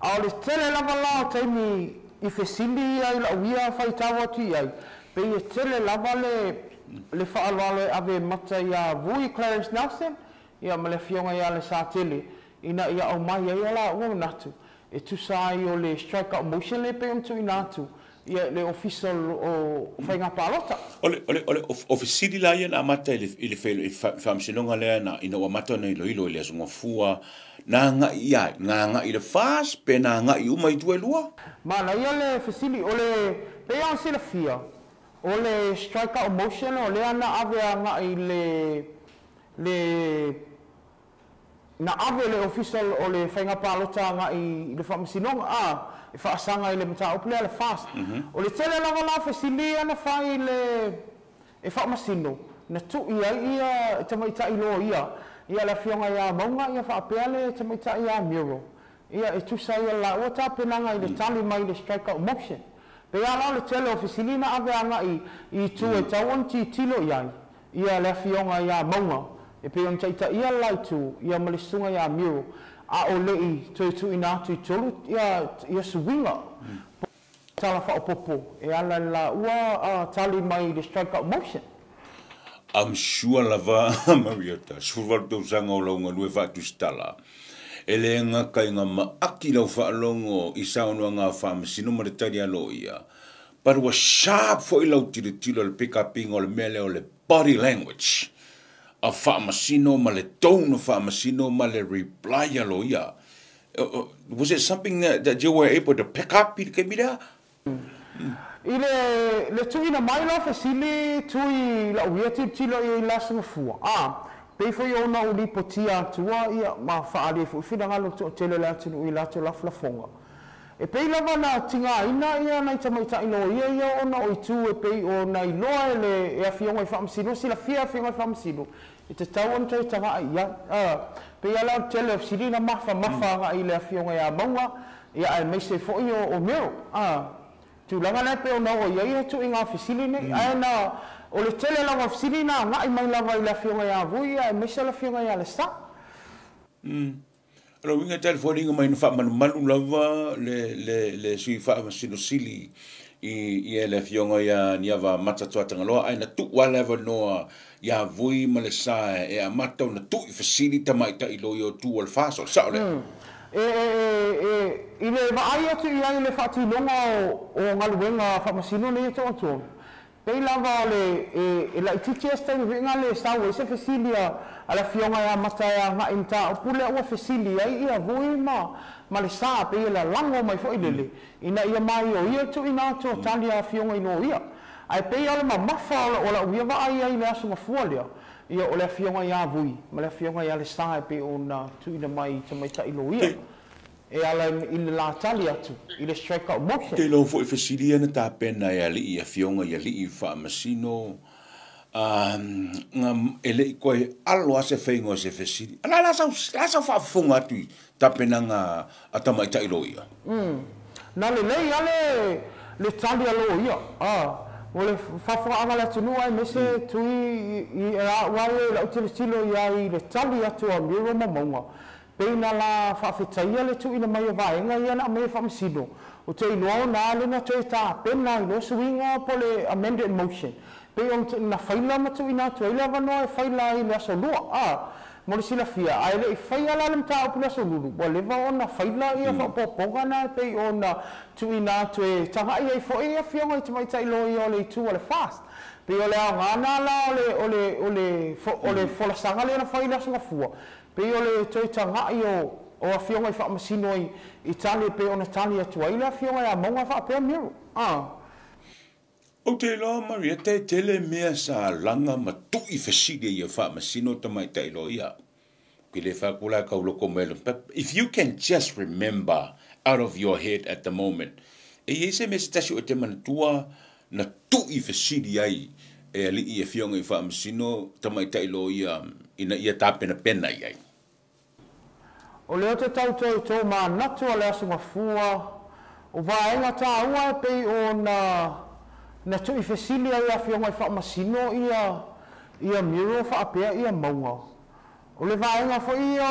A ole tele lava lao taimi i fesili ia ila uia whaitawa tu iai, pe i tele lava le whaalwalo e ave mata ia vui Clarence Nelson, ia ma le fionga ia le sa tele, ina ia au mai ia la ua natu. E tu sai o le strike out motion le pe tu inatu ia le official o whainga pālota. Ole ofisiri la ia na amata i le whaamsinonga lea na ina wa mata na ilo le asunga fua na nga i le fast pe na nga i uma i tue lua. Mana ia le ofisiri o le pe an sila fia o le strike out motion o le ana ave nga i le na ave le official o le whainga pālota nga i le whaamisinonga e whaasanga i le mata opulea le fast. O le tele lava la whesili ana whai e whaamasino. Na tu ia tamaita i loa ia la fionga ia maunga ia whaapea le tamaita ia miro. Ia e tusa ia la ua tāpenanga i le tali mai le strike out motion. Pe ala le tele ofisili na ave anga i tu e tauan ti tilo iai. Ia le fionga ia maunga. E pe on taita ia laitu ia malisunga ia miro a o lei tu ina atu i tolu ia suwinga tala whaopopo e ala la ua tali mai the strike out motion. I'm sure lava Marietta suwal tau sanga o launga lue whatu stala e le nga kai nga maaki lau whaalongo i saunua ngā whaamasino maritari alo ia but was sharp fo i lau tiro le pick uping o le mele o le body language a whaamasino ma le tone of whaamasino ma le reply alo ia. Was it something that you were able to pick up i ke mira? I le tuina mai la fesili tui la uia tilo i la sunga fua. Pei foi ona o li potia tua ia ma whaare fu fina ngalo to tele la tinu i la to la flafonga. E pei lava na tinga ina ia nai tamaita ino ia ona o itu e pei o nai loa le e afionga i whaamsino sila fia afionga i whaamsino. I te tauan tau tanga ia. Pe ia lau tele siri na mafa nga i le afionga ia maunga. Ia ai meise fo i o mero. Tu langa nei pe o na o ia tu inga fisili nei. Ai na o le tele langa fisili na nga i mai lava i le afionga ia vui. Ia ai meise le afionga ia le sa. Alo winga telefoni inga mai na wha manu lava le sui wha sino sili i ele fionga ia niava mata toa tangaloa ai na tu whatever noa ia vui ma le sa e a mata na tu i fasili tamaita i lo i o tu al faso sao le i le vaai atu i ai le whaatilonga o ngaluenga whamasino ne to atu pei lava le la ititi esta i vinga le sawe se fasilia ala fionga ia mata ia nga imta o pule ua fasilia ia vui ma le sa pe la lango mai fo ilele ina ia mai o ia tu ina to talia fionga ino ia ai pe ala ma mafa o la uia va ai le asunga fualia ia o le fionga ia vui ma le fionga ia le sa pe ona tu ina mai tamaita ilo ia e ala i le la tali atu, i le strike out motion. Te lo fo i fesilia na ta pena ia li ia fionga ia li i wha masino. Ele i koe alo ase whaingo se fesili. Ala la sa wha funga tui ta pena ngā atama i tailo ia. Na le lei ale le tali alo ia. O le whawha anga le tunu ai mese tui i a wale la utile tilo ia i le tali atu a miro mamunga. Peina la whawhitaia le tui na mai a vaenga ia na mai whamasino. O te iloa na le na toi ta pena i lo suinga po le amended motion. Pe on na faila matu ina tu ile vano e faila i le asolua mo le sila fia ai le faila la mta o le asolulu bo le va ona faila ia fa poponga na pe ona tu ina tu e tanga ia fo ia fia mai tu mai tai lo ia le tu le fast pe ole ngana la ole fo la sanga le na faila so fua pe ole tu tanga io o a fia mai fa masino i tali pe ona tali atu ai la fia mai a monga fa pe miro O te loa Maria, te tele mea sa langa ma tui feside ia wha masino tamai tai lo ia. Ki le wha kula kauloko mele. But if you can just remember out of your head at the moment, e se me se tasi o te manatua na tui feside ai e ali ia fionga i wha masino tamai tai lo ia ina ia tapena pena iai. O leo te tau tau ma natu a le asunga fua, o vaenga ta ua e pei o na tui fesili ai a fionga i wha masino ia miro wha apea ia maunga. O le vaenga fo ia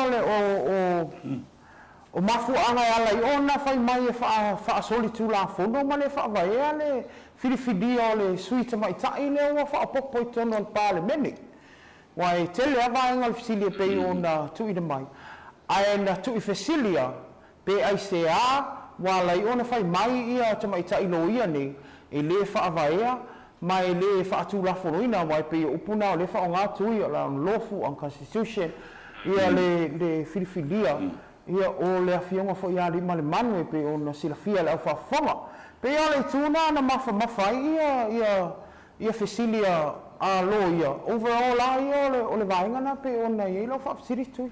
o mafu anga e ala i ona whai mai e wha asoli tu la fono ma le wha vaea le whiriwhidia o le suita mai tai le ua wha apopo i tono al pāle meni. Wai tele a vaenga le fesili e pei o na tui na mai. Ai na tui fesili a pe ai se a wala i ona whai mai ia te mai tai lo ia ni e le whaavaea, ma e le whaatulafonoina wai pe upuna o le whaonga tui o la lofu on constitution ia le whiriwhiria ia o le awhionga fo ia rima le manu e pe o na silafia le au whawhonga. Pe ia le tūna na mawhai ia whesilia a lo ia. Overall a ia o le vaingana pe o na ia lo whaafsiri tui.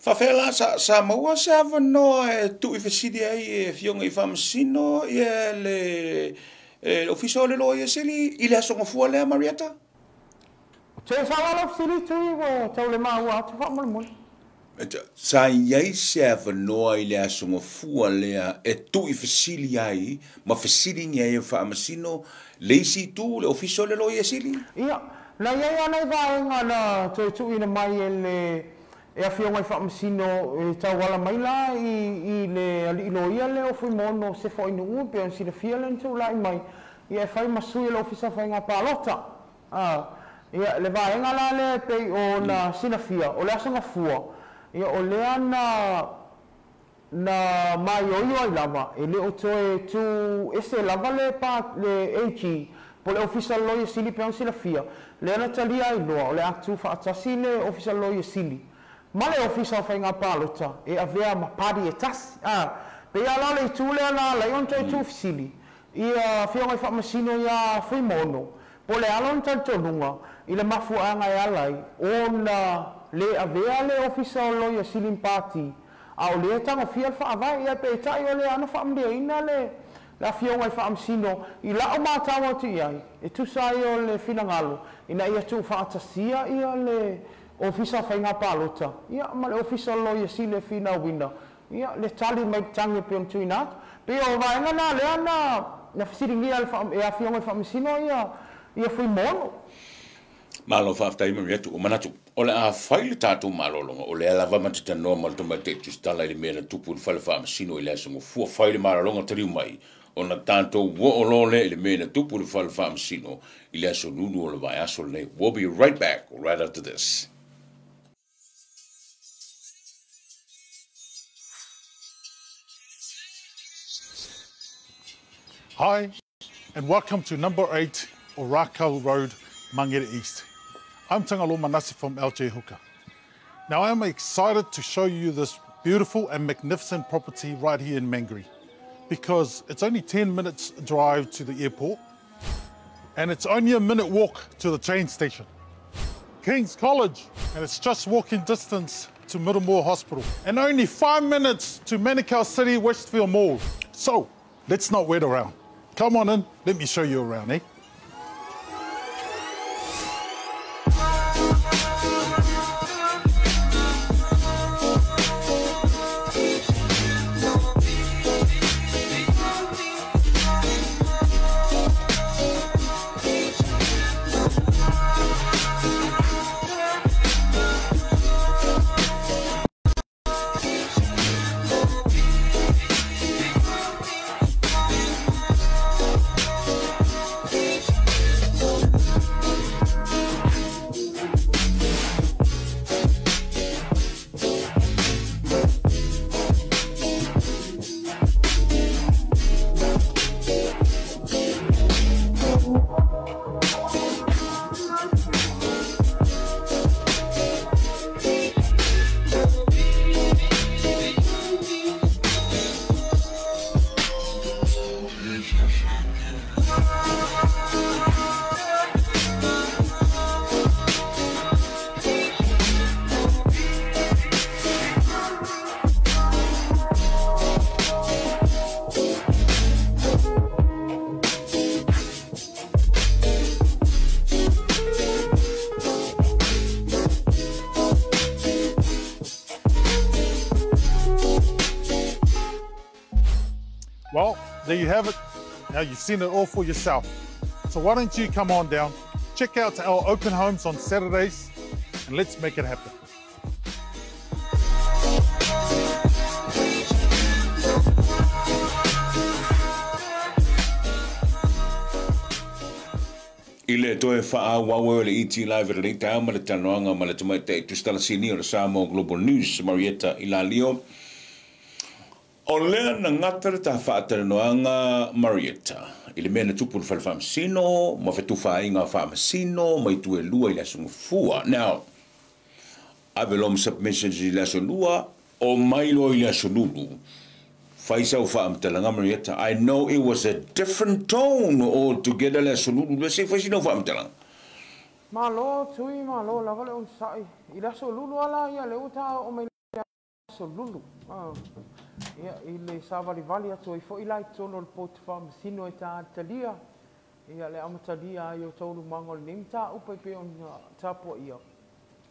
Whawhela sa maua se awa noa e tui whesidi ai e fionga i whamasino i le ofisa o le loa i sili i le asonga fua lea Marietta? Te sa wala whesidi tui o tau le maua atu whamole. Sa iai se awa noa i le asonga fua lea e tui whesili ai ma whesidi ngia i whamasino leisi tu le ofisa o le loa i sili? Ia, na iai anai vaenga na tui na mai e le e a fionga i whamasino e tau wala mai la i le aliloia le o fui mono se fo inu ua pe on sila fialen tu lai mai i e whai masui le ofisa whai ngā pālota ia le vaenga la le pei o na sina fia o le asanga fua ia o lea na mai oio ai lava e le o toe tu ese lava le AG po le ofisa loia sili pe on sila fia le ana talia ai loa o le atu whaatasi le ofisa loia sili ma le ofisa whai ngā pālota e avea ma pari e tasi pe ia la le tū lea la lai on toi tū fisili ia whionga i whamasino ia fui mono po le alon tai tonunga i le mafu anga e alai o na le avea le ofisa o loia silim pāti a o lea tanga fia whaavai ia pe tai o le ana whaamdea ina la whionga i whamasino i lao mātawa tu iai e tusai o le finangalo ina ia tū whaatasia ia le ofisa whai ngā pālota. Ia, ma le ofisa loia si le whina wina. Ia, le tali mai tangi pe on tui nāt. Pe o vaenga nā lea na whasiringia e a whionga i whamisino ia whui mono. Malo whaftai Marietta o manatu. O le a whaile tātou malolonga. O le ala wamatita noa malutama te tustala i le mea na tupu le whale whamasino i le asungo fua whaile malolonga tariu mai. O na tātou wo o lole i le mea na tupu le whale whamasino i le aso nunu o le vai aso le. We'll be right back right after this. Hi, and welcome to number 8 Orakau Road, Mangere East. I'm Tangalo Manase from LJ Hooker. Now I am excited to show you this beautiful and magnificent property right here in Mangere because it's only 10 minutes drive to the airport and it's only a minute walk to the train station. King's College, and it's just walking distance to Middlemore Hospital and only 5 minutes to Manukau City Westfield Mall. So, let's not wait around. Come on in, let me show you around, eh? Well, there you have it. Now you've seen it all for yourself. So why don't you come on down, check out our open homes on Saturdays, and let's make it happen. Ile toe faa wawe le iti live le ta ma le tanoanga ma le tuma te tustala sini o Samo Global News Marietta Ilalio. O lea na ngatara ta whaatanoanga Marietta. Ile mea na tupu le whalwhamasino, ma whetuwha inga whamasino, ma i tue lua i laso ngufua. Now, ave lom submissions i laso lua, o mailo i laso lulu. Whaisa o whaamtalanga Marietta. I know it was a different tone altogether laso lulu. Le se whaisino whaamtalanga. Malo, tui, malo, lava le un sai. I laso lulu ala ia le uta o mai laso lulu. Ia I le savalivali atu I fo I lai tono le potu whamasino e tā talia. Ia le amatalia I o tauru mango le nimi tā upa I pe on tāpua ia.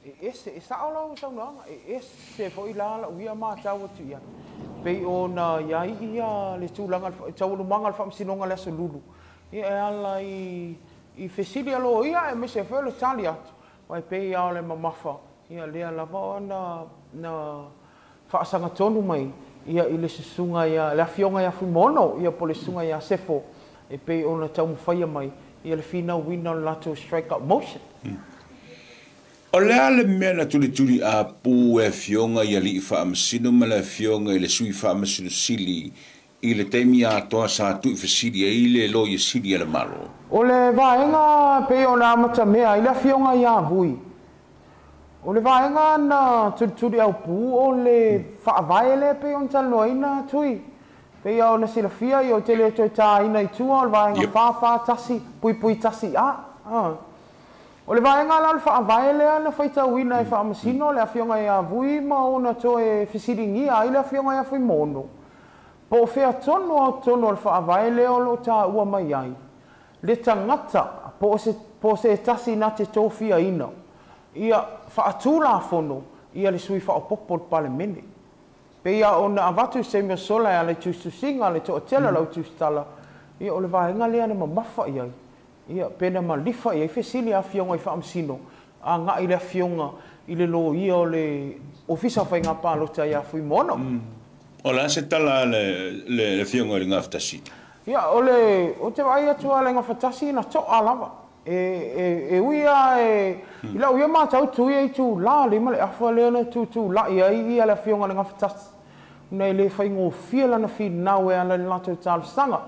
E ese, e saolau taunanga, e ese fo I la uia mā tāua tu ia. Pei o na iai ia le tūlanga, tauru manga le whamasinonga le aso lulu. Ia e ala I fesili alo ia e mese fo le tali atu. Wai pei au le mamafa. Ia lea lava o na whaasanga tonu mai. Ia I le susunga ia, le afionga ia fumono, ia po le sunga ia sefo, e pei ona tau mwhaia mai, ia le fina wina o lato strike up motion. O lea le mea na tuli a pu e fionga ia li I whaamasino ma le fionga I le sui whaamasino sili, I le teimi a toa sa tu I whasiri e I le lo I siri le malo. O le vaenga pei ona amata mea, I le afionga ia vui. O le vaenga na tuli au pu o le whaavae le pe on taloina tui. Pe au na silafia I o tele toi tā ina I tua o le vaenga whawha tasi, pui tasi a. O le vaenga la le whaavae lea na whaita uina I whaamasino le awhionga ia vui ma o na toe whisiringia I le awhionga ia whui mono. Po o whea tono le whaavae lea o lo tā ua mai ai. Le tangata po se tasi na te tōwhia ina. Ia whaatula fono, ia le sui whaopopo le pale mene. Pe ia o na avatu se mea sola ia le tustusinga, le toa tela lau tustala, ia o le vaenga lea na mamafa iai. Ia pena malifa iai, whesili a fionga I whaamsino, a ngā I le fionga, I le lo ia o le ofisa whainga pālota ia fui mono. O la se tala le fionga I ngā whatasi. Ia o te vai atua le ngā whatasi na toa lava. E uia I la uia mātau tui I tū la lima le awha lea na tū la ia le fionga le ngawhatas. Nei le whaingo fia lana fi nau e ala le lato tālu sanga.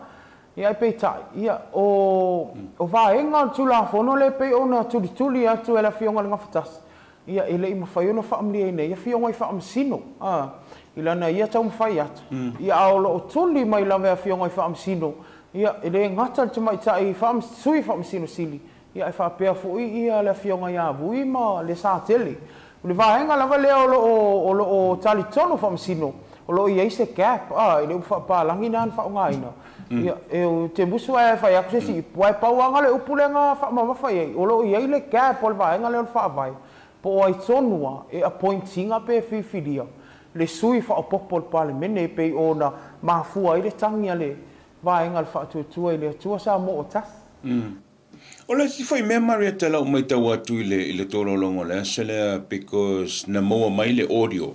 Ia I pei tai, ia o vaenga tū la whono le pei o na tuli atu e le fionga le ngawhatas. Ia I le ima whai ona whaamlia nei, ia fionga I whaamsino. I lana ia tau mwhai atu. Ia aolo o tuli mai lawe a fionga I whaamsino. Ia le ngata te mai tai sui whaamsino sili. Ia I whaapea fui ia le fionga ia vui ma le sāteli. le vaenga lava le o tali tono fa masino o lo ia se gap ile fa pa langi nan fa ngaina ia e te musu e fa ia si puai pauanga le upulenga fa mama fa ia o lo ia le gap o le vaenga le fa vai po ai tonua e appointinga pe fifidia le sui fa o popol parliament pe ona mafua ile tangia le vaenga le fa tu ile tu sa mo ta Ola si foi me Marietta la mai tau atu ile tololongo le asele because na moa mai le audio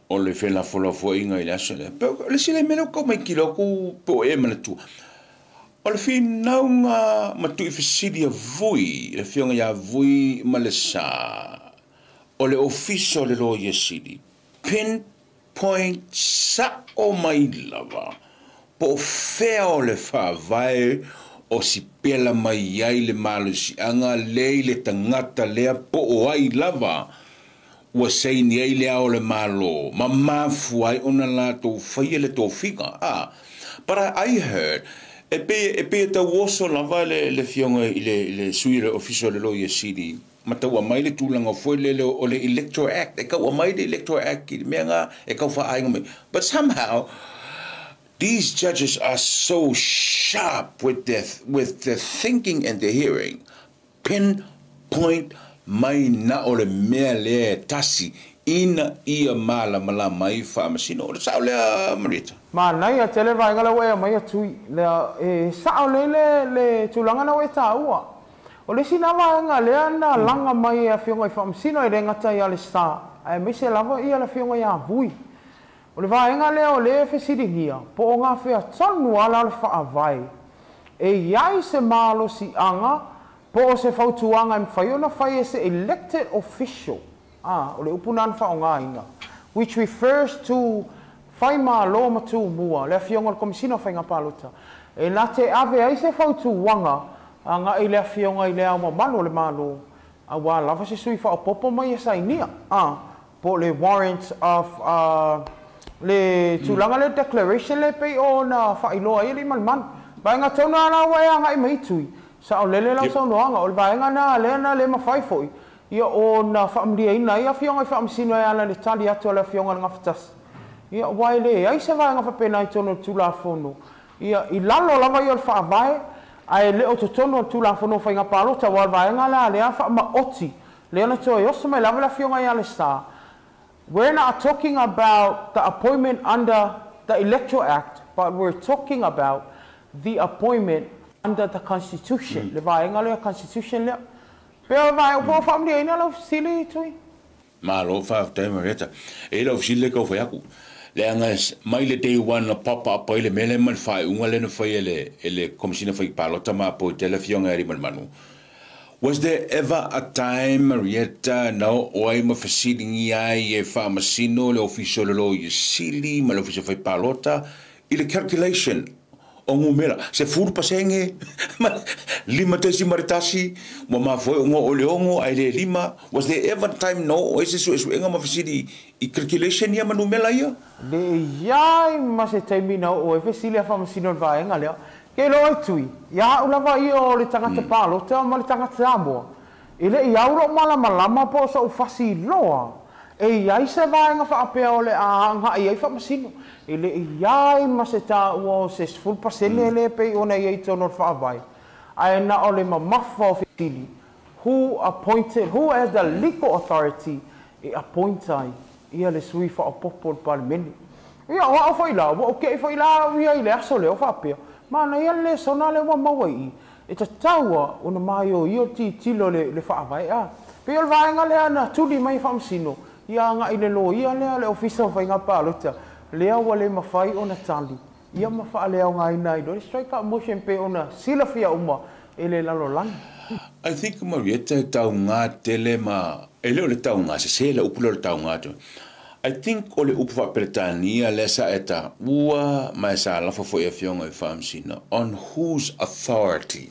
o le fela folofo inga ile asele le sile melo ko mai kilo ku po e mana tu o le fin naunga matu ifisidia vui le fionga ya vui malesa o le officio le lo yesidi pinpoint sa o mai lava po feo le fa vai o si pela mai ai le malusi anga le tangata lea po o ai lava ua sei ni ai lea o le malo mamafu ai ona la tō whaia le tō whiga but I heard e pe ta woso lava le fionga i le sui le official le lo yesidi mataua mai le tūlanga foi le o le Electoral Act e kaua mai le Electoral Act ki mea ngā e kau wha ainga mai but somehow these judges are so sharp with their thinking and their hearing. Pinpoint mai na ole mea le tasi ina ia mala mai fa masino o sa le Marietta. Ma nai a tele vai ngala we mai tui le sa le tulanga na we ta ua. O le sina va ngale na langa mai a fionga fa masino e ngata ia le sa. Ai me se lava ia le fionga ia vui. O le vaenga leo le fesiringia, po o ngā whea tonu ala le whaavai. E iai se malo si anga, po o se whautuanga im whaiona whai e se elected official. O le upunan wha o ngā inga. Which refers to whai malo matu mua, le fionga le komisino whai ngā palota. E nā te ave ai se whautuanga, ngā i le fionga i le au mamano le malo. A wā lava se sui wha o popo mai e sainia. Po le warrants of le tulanga le declaration le pe ona whailoa i le man vaenga tona ana wai anga i mai tui sa o lele lau sau noanga o le vaenga na le mawhai foi ia ona whaamria ina ia fionga i whaamsino e ana le tali atu ala fionga nga whatas ia wai le ai se vaenga whapena i tono tula fono ia i lalo lava i o le whaavai ai le o tono tula fono whainga palota wa le vaenga la le a whaama oti le ana toa i osa mai lava la fionga i ale star. We're not talking about the appointment under the Electoral Act, but we're talking about the appointment under the Constitution. Le vaenga le Constitution le. Pero vai o family ina lo sili tui. Ma lo fa te Marietta. E lo sili ko fa yaku. Le anga mai le day one pop up le mele man fai unga le no fai ele komisiona fai palota ma po telefionga ri man manu. Was there ever a time, Marietta, no, oi ma fasilingi ai e whaamasino le official lo i sili, ma le official fai palota, i le calculation o ngumera. Se furu pasenge, lima tesi maritasi, ma mafoi o o leongo ai le lima. Was there ever a time, no, oi se su enga ma fasili i calculation ia manumela ia? Le iai ma se taimina o e fasili a whaamasino le vaenga lea. Ke lo ai tui, ia ulava i o le tangata palota ma le tangata Samoa. I le i auro malama po sa ufasi loa. E iai se vaenga whaapea o le aanga i ai whaamasino. I le iai ma se ta ua se 10% le pei o nei ei tono whaavai. Ai na o le mamafa o fitili. Who has the legal authority i appointai ia le sui whaapopo le parliameni. Ia o hao whaila, o kei whaila ia i le aso leo whaapea. Mana ia le sona le wa mawai e ta taua ona mai o io ti tilo le whaavai pe o le vaenga le ana tuli mai whaamsino ia nga i le lo ia le ofisa whai ngā palota lea wa le mawhai ona tali ia mawha lea o ngā ina i do le strike up motion pe ona sila fia uma e le lalo lani. I think Marietta tau ngā tele ma e leo le tau ngā se le upula le tau ngā tu I think o le upu whapretania lesa eta ua mai sa lafa fo e fionga i whaamsina on whose authority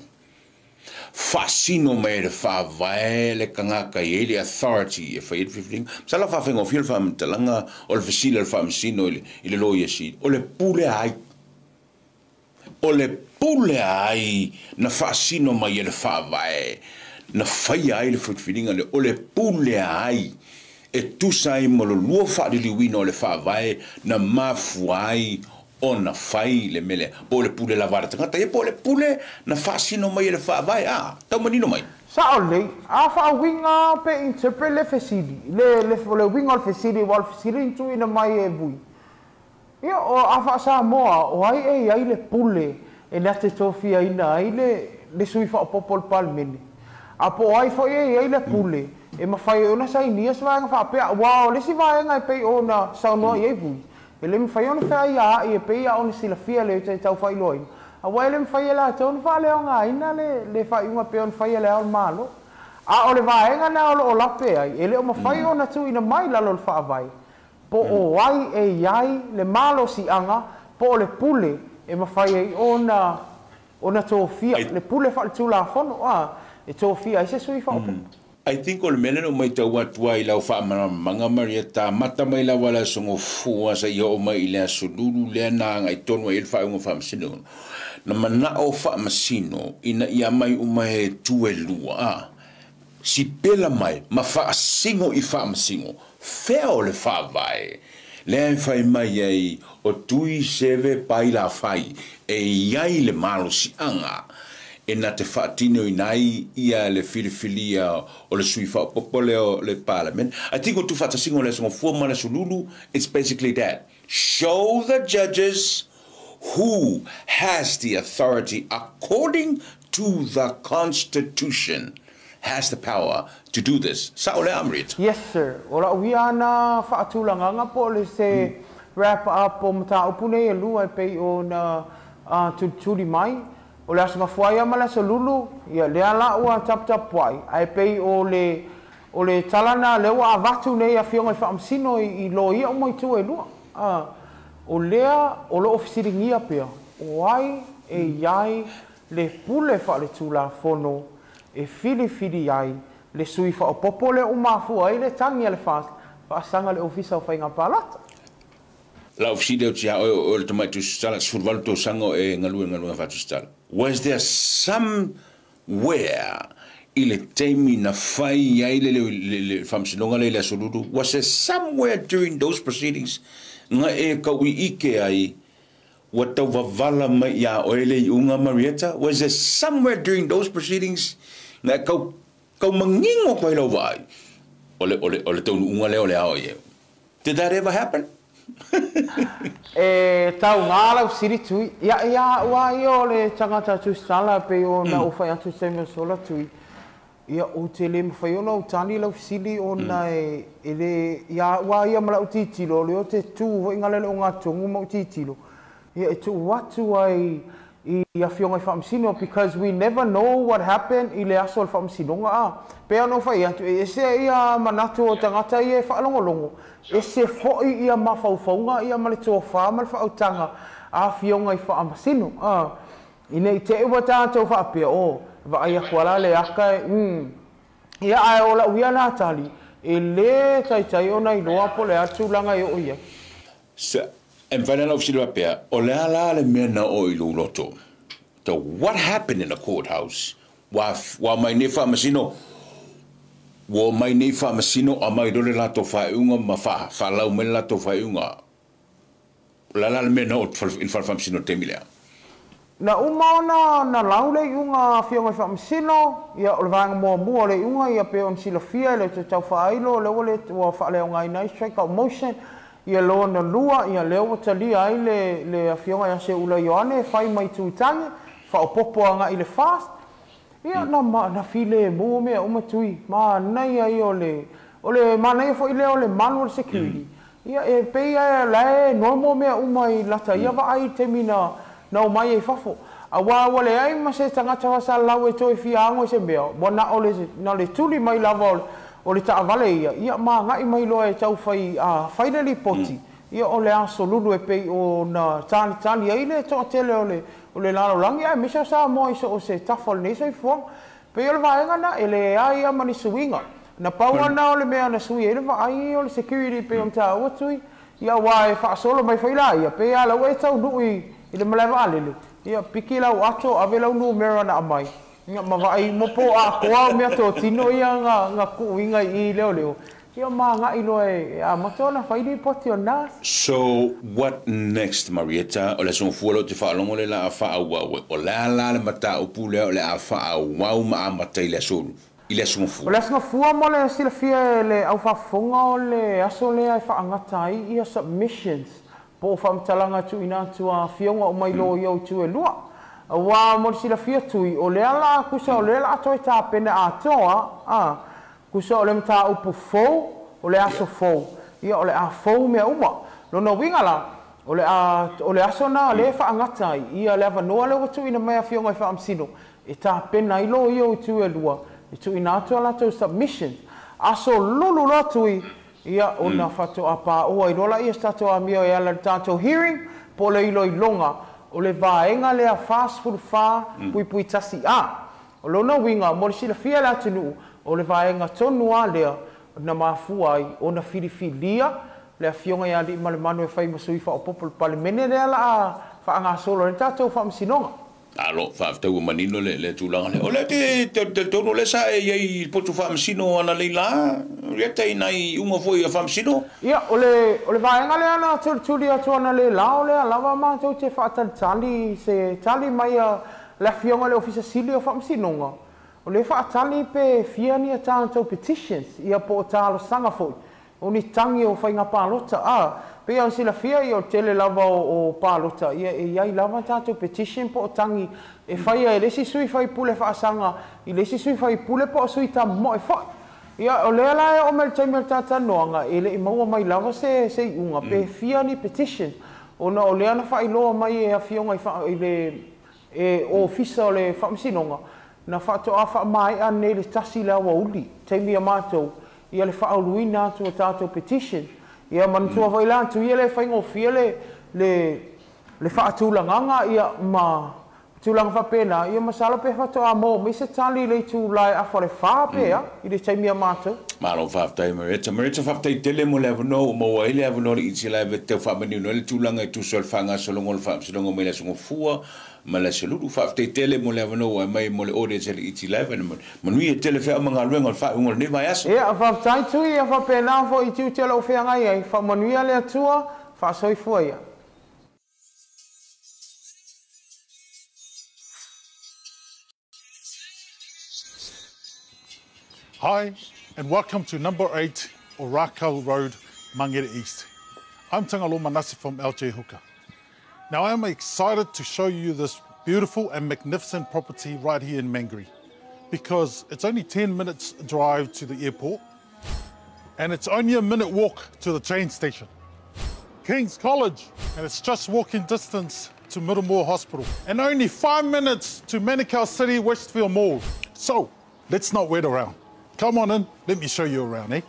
fasino mai le whaavae le kangaka i ele authority e whaid whiwhiringa sa la whawhenga o whil whaamtalanga o le whasila le whaamsino i le loia si o le pule ai na fasino mai le whaavae na whai ai le whiwhiringa le o le pule ai e tusa ai mo lo lua whaariliwina o le whaavae na mafuai o na whai le mele po le pule la vara tangata e po le pule na whaasino mai le whaavae tau manino mai sa o le a whaawinga pe interpret le fesidi le winga o le fesidi wal fesidi intu ina mai e vui ia o a whaasa moa o ai le pule e na te tofia ina ai le sui whaopopo le palmene a po ai fo ai le pule e mawhai ona sa inia sa vanga whaapea wow le si vaenga e pei o na saunoa i e vui e le mwhai ona whai a e pei a ona sila fia le te tau whai loina a wai le mwhai la tau na wha leo ngā ina le whai unga pe ona whai leo malo a o le vaenga na o lape ai e le o mawhai ona tu ina mai lalo le whaavai po o ai e iai le malo si anga po o le pule e mawhai ai ona tōwhia le pule wha le tūla whono e tōwhia ai se sui whaopo I think o le mele no mai tau atua i lau whaamanga maria tā mata mai lau wala songo fua sa i o mai i lea sululu lea nā ngai tonu e il whaunga whaamasino. Na mana o whaamasino ina ia mai umae tue lua si pela mai ma whaasingo i whaamasino. Whea o le whaavae. Lea i whai mai ai o tui seve pai la whai e iai le malo si anga. E na te whaatino i nai ia le whiriwhilia o le sui whaopopole o le parliament. I think o tu whaatasingo le songo fuama le sululu, it's basically that. Show the judges who has the authority according to the Constitution has the power to do this. Sa ole Amrit? Yes, sir. Ora ui ana whaatulanganga po le se wrap up o mata upune e lua e pei o na tuli mai. O le asanga fuaia ma le salulu, ia lea la ua tap wai. Ai pei o le talana le ua avatu nei a fionga i whaamsino i lo ia o mai tu e lua. O lea o lo ofisiringia pia. O ai e iai le pule wha le tūla whono e whiri ai le sui wha o popo le umafu ai le tangi le whaasanga le ofisa o whainga palata. La ofisida o tia o le tomai tu stala survalu to sango e ngalua fatu stala. Was there somewhere i le teimi na whai ai le whamsinonga le soludu? Was there somewhere during those proceedings nga e kaui ike ai wa tau wavala mai ia oele i unga Marietta? Was there somewhere during those proceedings nga kau mangingo koe lau vai? Ole taunu unga leo le ao ye. Did that ever happen? Tau ngālau siri tui. Ia ua i o le tangata tu sala pe o na o whai atu seima sola tui. Ia o te le mwhai ona o tani lau siri o na e le... Ia ua ia mala o titilo. Le o te tū hoi ngalele o ngā tongu ma o titilo. Ia e tu watu ai i a fionga i whaamsino because we never know what happened i le aso al whaamsinonga Pea no whai atu e se ia manatu o tangata i e whaalongolongo. E se foi ia mawhauwhaunga ia male tō whaamal whautanga a fionga i whaamasino. Ina i te ewa tātou whaapea wa ai a kuala le aka ia ai ola uia nā tali e le tai ona i loa po le atu langa i o ia. En whanana ofisiri wapea, o le ala le mea na o i loto. So what happened in the courthouse? Wa mai ne whaamasino, wa mai ne whaamasino a mai role lato whaeunga ma whalau me lato whaeunga. La le mea na o in whaamasino te milea. Na umaona na laule i unga fionga i whaamasino, ia o le vanga mua le unga ia pe on sila fia le te tau whaailo, le wale wa whaaleo ngai nei strike out motion, ia loa na lua, ia leo watalia ai le afionga ia se ula Ioane, whai mai tuitangi, whaopopo anga i le fast. Ia na file mua mea umatui, ma nei ai o le ma nei fo i leo le manual security. Ia e pei ai lae normal mea umai lata, ia wa ai te mina na o mai e fafo. A wale ai ma se tangata wasa lau e toi fia ango se mea, wa na le tuli mai lava o le taavale ia ma ngai mai loa e tau finally poti ia o le aso lulu e pei o na tani ai le toa tele o le lalo langi ai misa sa mo iso o se tafol nei so i fuang pei o le vaenga na e le ai a mani suinga na paua na o le mea na sui e le va ai o le security pei o mta ua tui ia wa e whaasolo mai whaila ia pei ala ue tau nui i le malewa alele ia piki lau ato ave lau numera na amai Nga mawai mopo a koa mea tō tino ia nga kuinga i leo. Ia mga iloe a matona faidi poti ona. So what next, Marietta? O le son fuolo te whaalongo le la a whaawawe. O le ala le mata o pule o le a whaawau ma a matai le sonu. I le son fuolo. O le asonga fua mo le sila fia le au whafonga o le aso le ai whaangata ia submissions. Po whamtalanga tu ina tu a fionga o mai lo iau tu e lua. Wa mo sila fia tui o le ala kusa o le ala atoi ta pena atoa. Kusa o le mta upu fou, o le aso fou. Ia o le a fou mea uma. Lono wingala, o le aso na le whaangata ia le avanoa le watu ina mea fionga i whaamsino. E ta pena ilo iau tu e lua. I tu ina atua lato submission. Aso lulu latui, ia o na whato a pā ua i rola ia stato a mio e ala tato hearing, po le ilo i longa. O le vaenga le a fast food wha, pui tasi a. O lona winga, mo le sila fia la tunu, o le vaenga tonu a lea, na mafua ai, o na filifilia, le a fionga ia di male manu e whai masui wha o popo le pale mene lea la a whaanga solo, le tatou wha msinonga. Alo, whaafitau manino le tūlanga le. O le te tono le sa e iei potu whaamsino ana leila, reta i nai unga foi a whaamsino? Ia, o le vaenga lea na tuli atu ana le lao lea, lava mātou te whaatali se tali mai a le fionga le ofisa sili o whaamsinonga. O le whaatali pe fiani a tātou petitions, ia po o tālo sanga foi. O ni tangi o whainga pālota, pe au sila fia i o tele lava o pālota, ia e iai lava tātou petition po o tangi, e whaia e lesi sui whai pule whaasanga, i lesi sui whai pule po o sui ta mo e whai. Ia o lea lae o mele taimel tāta noanga, e le i maua mai lava se i unga, pe fiani petition, o na o lea na whai loa mai e a fionga i le o ofisa o le whaamsinonga, na whaato a wha mai ane le tasi la wa uli, taimi a mātou, ia le whaauluina atu o tātou petition, ia manatua vai la atu ia le whaingo fia le whaatulanganga ia ma tūlanga whapena, ia masala pe whato a mō, me se tali le tūlai a whare whapea, i le taimi a mātou. Mālo whaftai Marita whaftai tele mo le avano, mo wa ile avano le iti lai ve te whamaniu, no le tūlanga i tūsol whanga solongo le whaamsilongo me le songo fua, ma le saluru whaftai tele mo le avano, a mai mo le ore te le iti lai, manui e tele whea mga luenga le whaunga le nevai asa. Ia, whaftai tui a whapena fo i tiu tela o whea ngai ai, whamanuia le atua, whaasoi fua ia. Hi, and welcome to number 8 Orakau Road, Mangere East. I'm Tangalo Manase from LJ Hooker. Now I'm excited to show you this beautiful and magnificent property right here in Mangere, because it's only 10 minutes drive to the airport, and it's only a minute walk to the train station. King's College, and it's just walking distance to Middlemore Hospital, and only 5 minutes to Manukau City Westfield Mall. So, let's not wait around. Come on in, let me show you around, eh?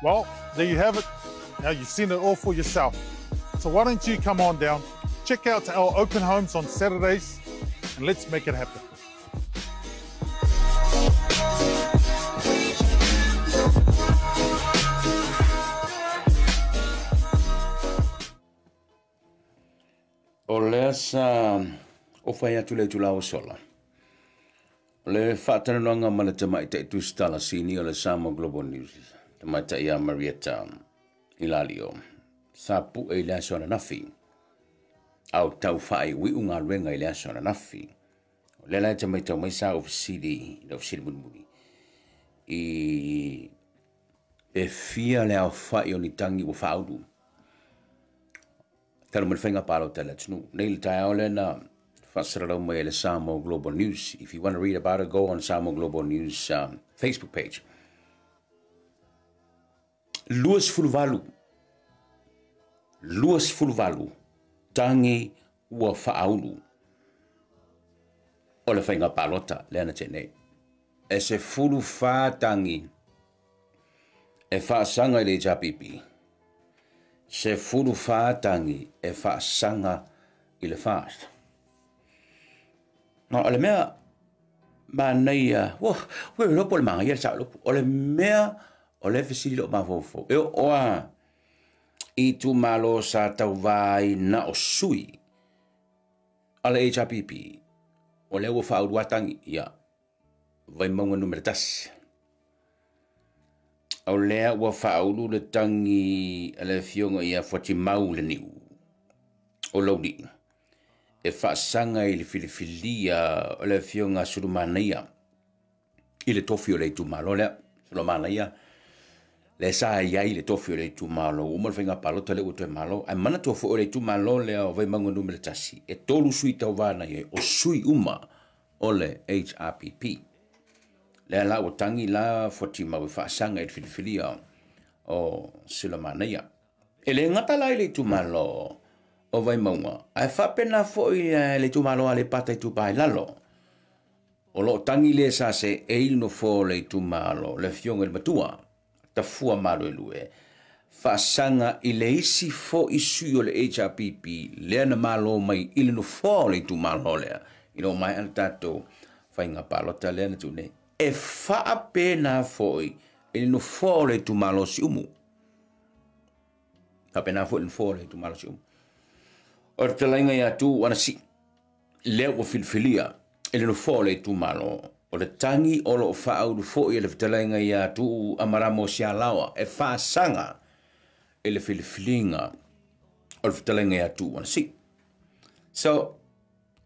Well, there you have it. Now you've seen it all for yourself. So why don't you come on down, check out our open homes on Saturdays, and let's make it happen. o lea sa o whai atu le tu lau sola. O le whātananoanga ma le tamai te tustala sini o le Samoa Global News. Tamai te ia Marietta Ilalio. Sa pu e lea sona nafi. Au tau whai wi unga ruenga i lea sona nafi. O le lai tamai tau mai sa ofisiri munimuni. I e fia le au whai o ni tangi o whaudu. Tēnā mani whainga pāro tēla tunu. Nei le tai au le na whasararau mai le Samoa Global News. If you want to read about it, go on Samoa Global News Facebook page. Luas fuluvalu. Tangi ua whaaunu. O le whainga pārota, leana tēnei. E se fulu whātangi e whaasanga i le japipi. Se fulu whātangi e whaasanga i le fast. No, o le mea, ma nei, we lopo le manga, sa lopo. O le mea, o le fisiri lo ma fofo. E oa, i tu malo sa tau vai na o sui. A le HRPP, o le ua whaaudwatangi, ia, vai maunga numere tasi. O lea ua whaaudu le tangi le fionga ia whati mau le niu. O laudi. E whaasanga i le filifilia o le fionga surumanaia. I le tofi o le tumalo lea. Surumanaia. Le sa iai le tofi o le tumalo. Umal whainga palota le uto e malo. Ai mana tofi o le tumalo lea o vai mangu numere tasi. E tolu sui tau vana ia. O sui uma o le HRPP. Le la o tangi la foti mau whaasanga i filifilia o Silamanaia. E le ngata lai le tumalo o vai maunga. Ai whapena foi le tumalo a le pata i tupai lalo. O lo tangi le sa se e ino fo le tumalo le fionga il matua. Ta fua malo e lue. Whaasanga i le isi fo i sui o le HRPP le ana malo mai ilino fo le tumalo lea. Ino mai an tato whainga palota le ana tune. E whaapena foi e no fōle tu malo si umu. Whaapena foi no fōle tu malo si umu. O te lainga ia tu wana si. Leo o filfilia e no fōle tu malo. O le tangi o lo whaaudu foi e le vitalainga ia tu amaramo si alawa. E whaasanga e le filfilinga o le vitalainga ia tu wana si. So,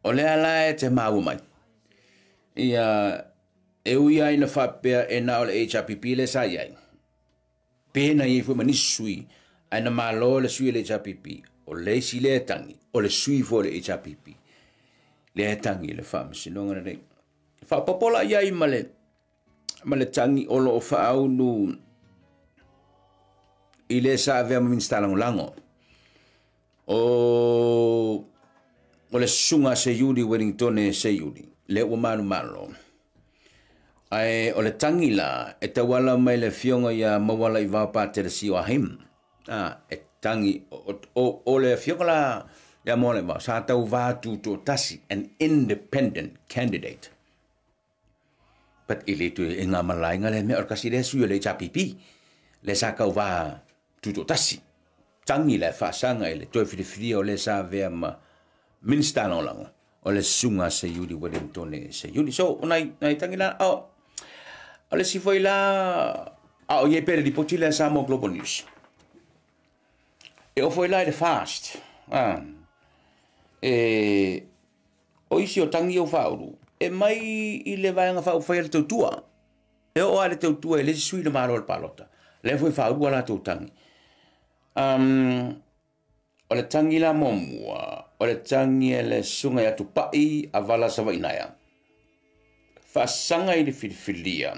o le ala e te mau mai. Ia... E uia ina whapea e na o le HRPP le sa iai. Pena i fu manisui aina malo le sui le HRPP. O le si le tangi. O le sui fo le HRPP. Le tangi le whamasinonga rei. Whapapola iai ma le tangi o lo o whaaunu i le sa vea maministalango lango. O le sunga se yuri Wellington e se yuri. Le ua manu malo. Ai o le tangi la e tawala mai le fionga ia mawala i wapa te si o ahim. E tangi o le fionga la ia mo le ma sa tau vātu to tasi an independent candidate. But ili tu e ngā malainga le mea orkasi le sui o le HRPP le sa kau vā tu to tasi. Tangi le whaasanga i le toi whiriwhiri o le sa vea ma minister no lango o le sunga se yuri Wellington se yuri. So nai tangi la o le si foi la o ye pere di poti le Samoa Global News. E o foi la le fast. O isi o tangi o whauru. E mai i le vaenga whau whai le tautua. E o ale tautua e le sui le maro le palota. Le foi whauru ala tau tangi. O le tangi la momua. O le tangi e le sunga i atu pai a vala sa wainaya. Whasanga i le filifilia.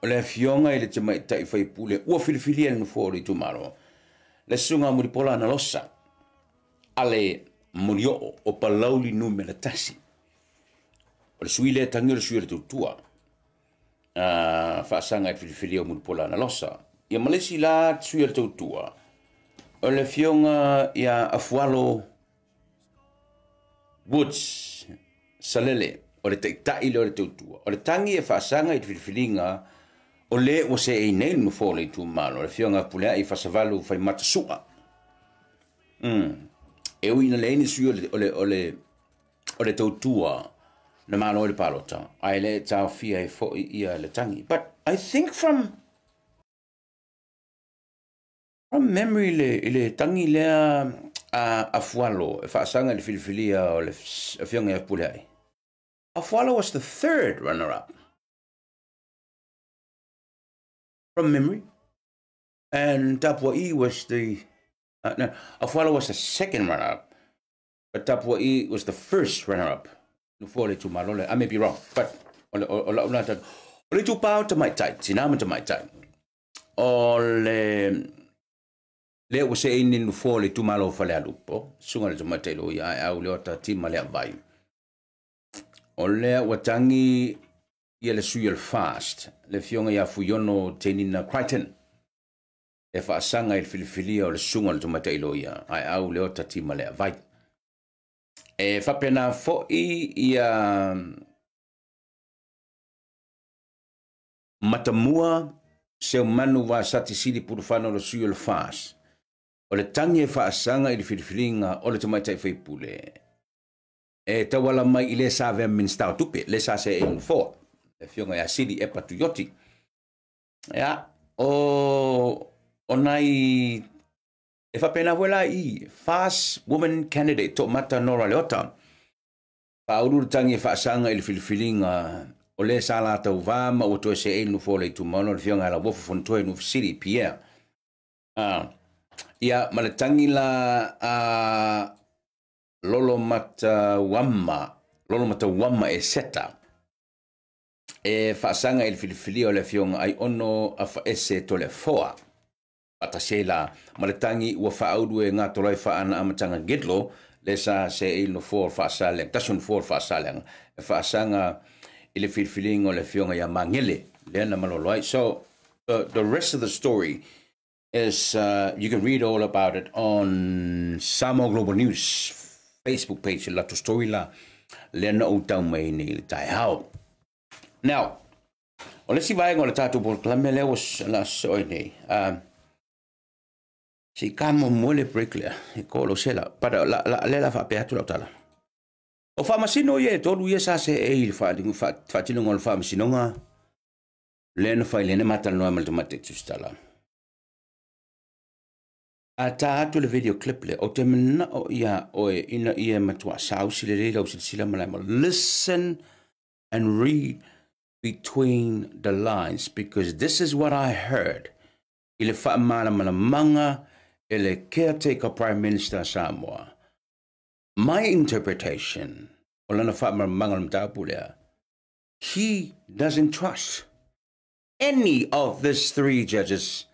O le fionga i le te mai tai whai pule. Ua filifilia le nufori tu maro. Le sunga muripola na losa. Ale murio o palauli numera tasi. O le sui le tangi o le sui le tutua. Whasanga i filifilia o muripola na losa. Ia malesi la sui le tutua. O le fionga ia afualo Woods Salele. O le teitai le o le tutua. O le tangi e whasanga i filifilinga o le o se e nei no fole tu malo. Le fionga pulea i whasavalu whai matasua. E uina le ini sui o le tautua na malo le palota. Ai le tau fia e fo ia le tangi. But I think from memory le tangi lea a fualo, e whaasanga le filifilia o le fionga e pule ai. A fualo was the third runner-up. From memory. And Tapua'i was the... no, Afualo was the second runner-up. But Tapua'i was the first runner-up. I may be wrong, but... Ole tu pao ta mai tai, tinama ta mai tai. Le was e ini nufu le tu malo fale alupo. Sunga le tu mai tai lo ia au le ota tima le avai. Ole watangi ia le sui al fast. Le fionga ia fuyono tenina Crichton. E whaasanga i filifilia o le sunga le tumata iloia, ai au leo ta tima lea vai. E whapena fo'i ia matamua se manu wa sati sili purufano lo sui o le fas. O le tangi e whaasanga i filifilinga o le tumata i whaipule. E tawala mai i le sa vea minstau tupe, le sa se e unfo. E fionga ia sili e patuyoti. Ia, Onai e whapena wela I fast woman candidate to mata Nora Leota. Pauru tangi e whaasanga i filifilinga o le sala tau vama o to se e nufo le tumono le fionga la wofu fontoe nufu siri Pierre. Ia malatangi la lolo mata wama e seta. E whaasanga i filifilia o le fionga ai ono a whaese to le foa. Patasela malatangi ua whaaudu e ngā tolai whaana amatanga Gedlo le sa se il no for whaasaleng tasun for whaasaleng e whaasanga i le filfiling o le fionga ia mangele le na maloloi. So the rest of the story is you can read all about it on Samoa Global News Facebook page la to story la le na utau mai ni le tai hao. Now o le si vai ngole tatu por klamele was la soi nei si kamo mole bricklayer e kolo sela para la fa pe atu tala o fa masino ye tolu ye sa se e il fa ding fa tino ngol fa masino nga len fa ile ne matal no amal tomate tustala ata atu le video clip le o temna o ya o ina ia matwa sausi le lo sila malama. Listen and read between the lines because this is what I heard. Ile fa mala manga ele caretaker Prime Minister Samoa. My interpretation, he doesn't trust any of these three judges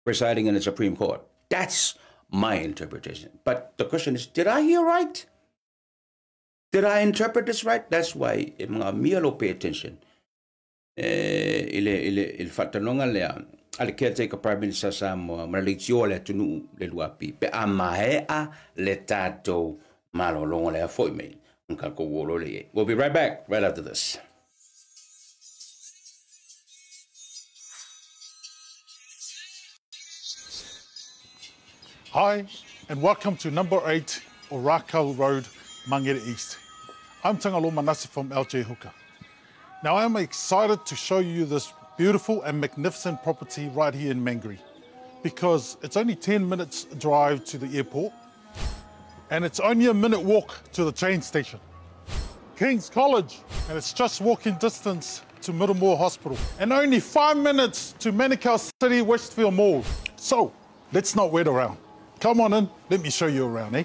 presiding in the Supreme Court. That's my interpretation. But the question is, did I hear right? Did I interpret this right? That's why Mialo pay attention. Il fatanonga lea. Al caretaker Prime Minister Samoa malalitio le tunu le luapi pe amahea le tato malolonga le foi me nka ko wolo le. We'll be right back right after this. Hi and welcome to number 8 Orakau Road, Mangere East. I'm Tangalo Manase from LJ Hooker. Now I'm excited to show you this beautiful and magnificent property right here in Mangere because it's only 10 minutes drive to the airport and it's only a minute walk to the train station. King's College, and it's just walking distance to Middlemore Hospital and only 5 minutes to Manukau City Westfield Mall. So let's not wait around. Come on in, let me show you around, eh?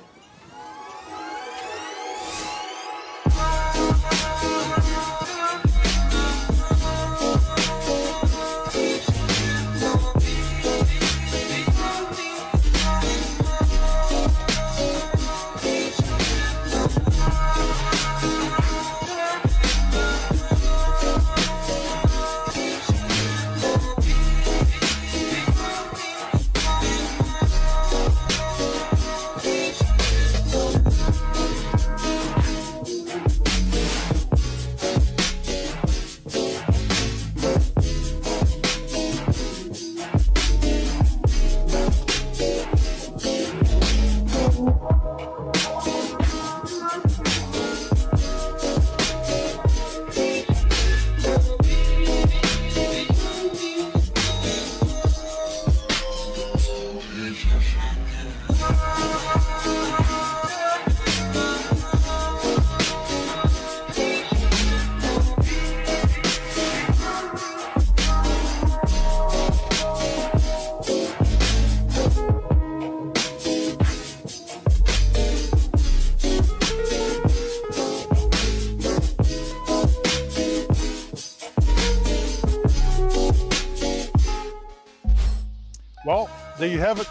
there you have it.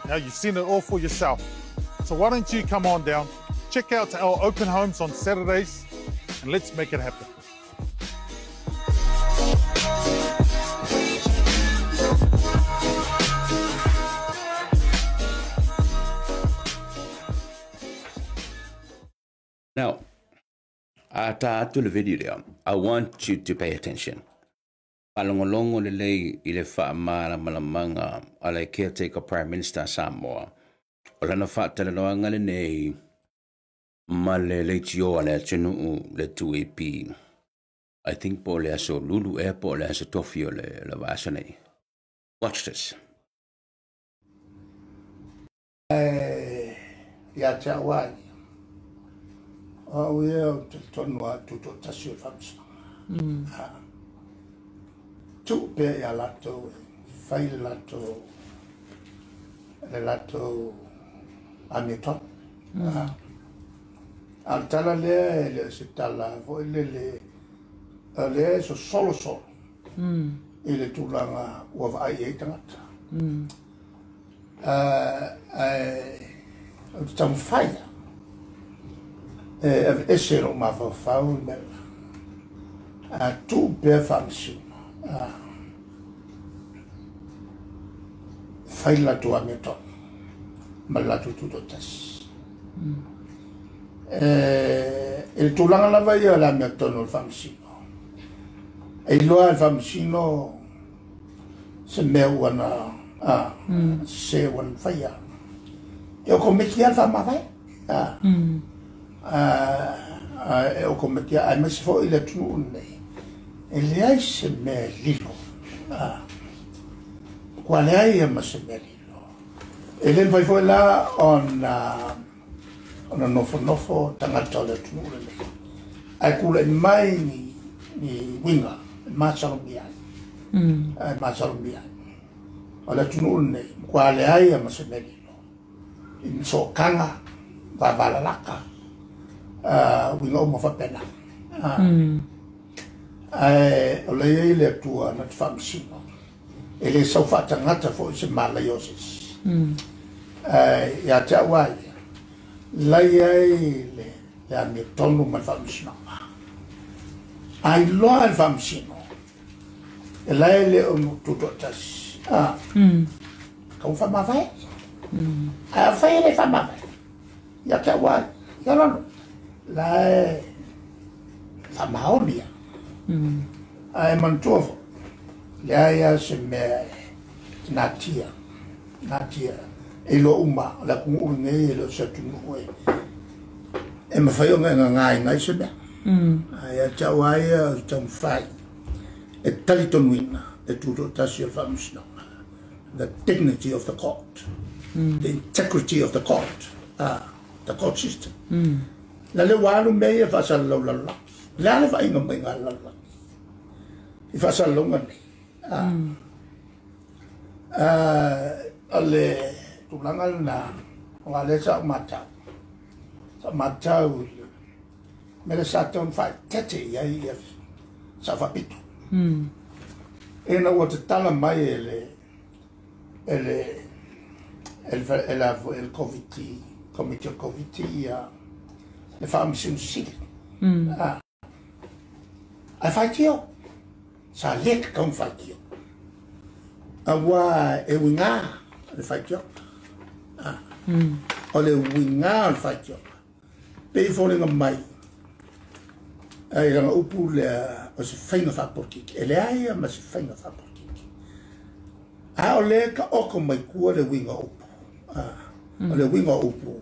Now you've seen it all for yourself. So why don't you come on down, check out our open homes on Saturdays, and let's make it happen. Now, to the video there, I want you to pay attention. Alongolongo le lei ile fa mala malamanga ala caretaker Prime Minister Samoa. Ola na fa tele no ngale nei male le tio ala tunu le 2AP. I think po le aso Lulu Airport le aso tofio le vasane. Watch this. Ya chawai. We have to turn to Tasio function. Two pay a lato, fail lato, the lato, Amiton. Altala le sitala, voile le solo sol. Il tulanga of I8. Some fire. Essere ma fa un bel. Tu per function. Fai la tua metà, ma la tutto tas. Il tuo la vai alla metà non famsino. E lo al famsino se me una se un faia. Io come ti al fama vai? Io come ti hai messo fuori il tuo e le hai se me lilo. Quale hai ma se me lilo. E le vai fuori là on nofo tangata le tuo le. Ai kule mai ni winga ma salomia. Ma salomia. Ola tuo ne quale hai ma se me lilo. In so kanga va balalaka. Winga mo fa pena. Oleh ile tua na famsino. Ele só faz tangata foi se malaiosis. Ya tawai. Lai le me tonu ma famsino. Ai lo al famsino. Ele le tutto tas. Kau fa ma vai? Fa ele fa ma vai. Ya tawai. Ya lo. Lai fa maonia. Ai mantuofo. Leia se me natia. Elo uma la ku nge lo se tu no e. E me fai ngai se me. Ai tawai tam fai. E talitonwina e tuto tasio famsno. The dignity of the court. The integrity of the court. The court system. La le walu me e fa sallo la. La le fa inga me la. I fa sallo ngani. Ale tulangal na wale sa mata mele saton fa tete ya sa fa pitu ena wat tala mai el comité ya le femme sin a fatio sa lek kom fatio awa e winga le fatio ole winga le fatio pe folinga mai ai nga upu le o se fainga fa politik ele ai ma se fainga fa politik a ole ka o ko mai ku le winga upu ole winga upu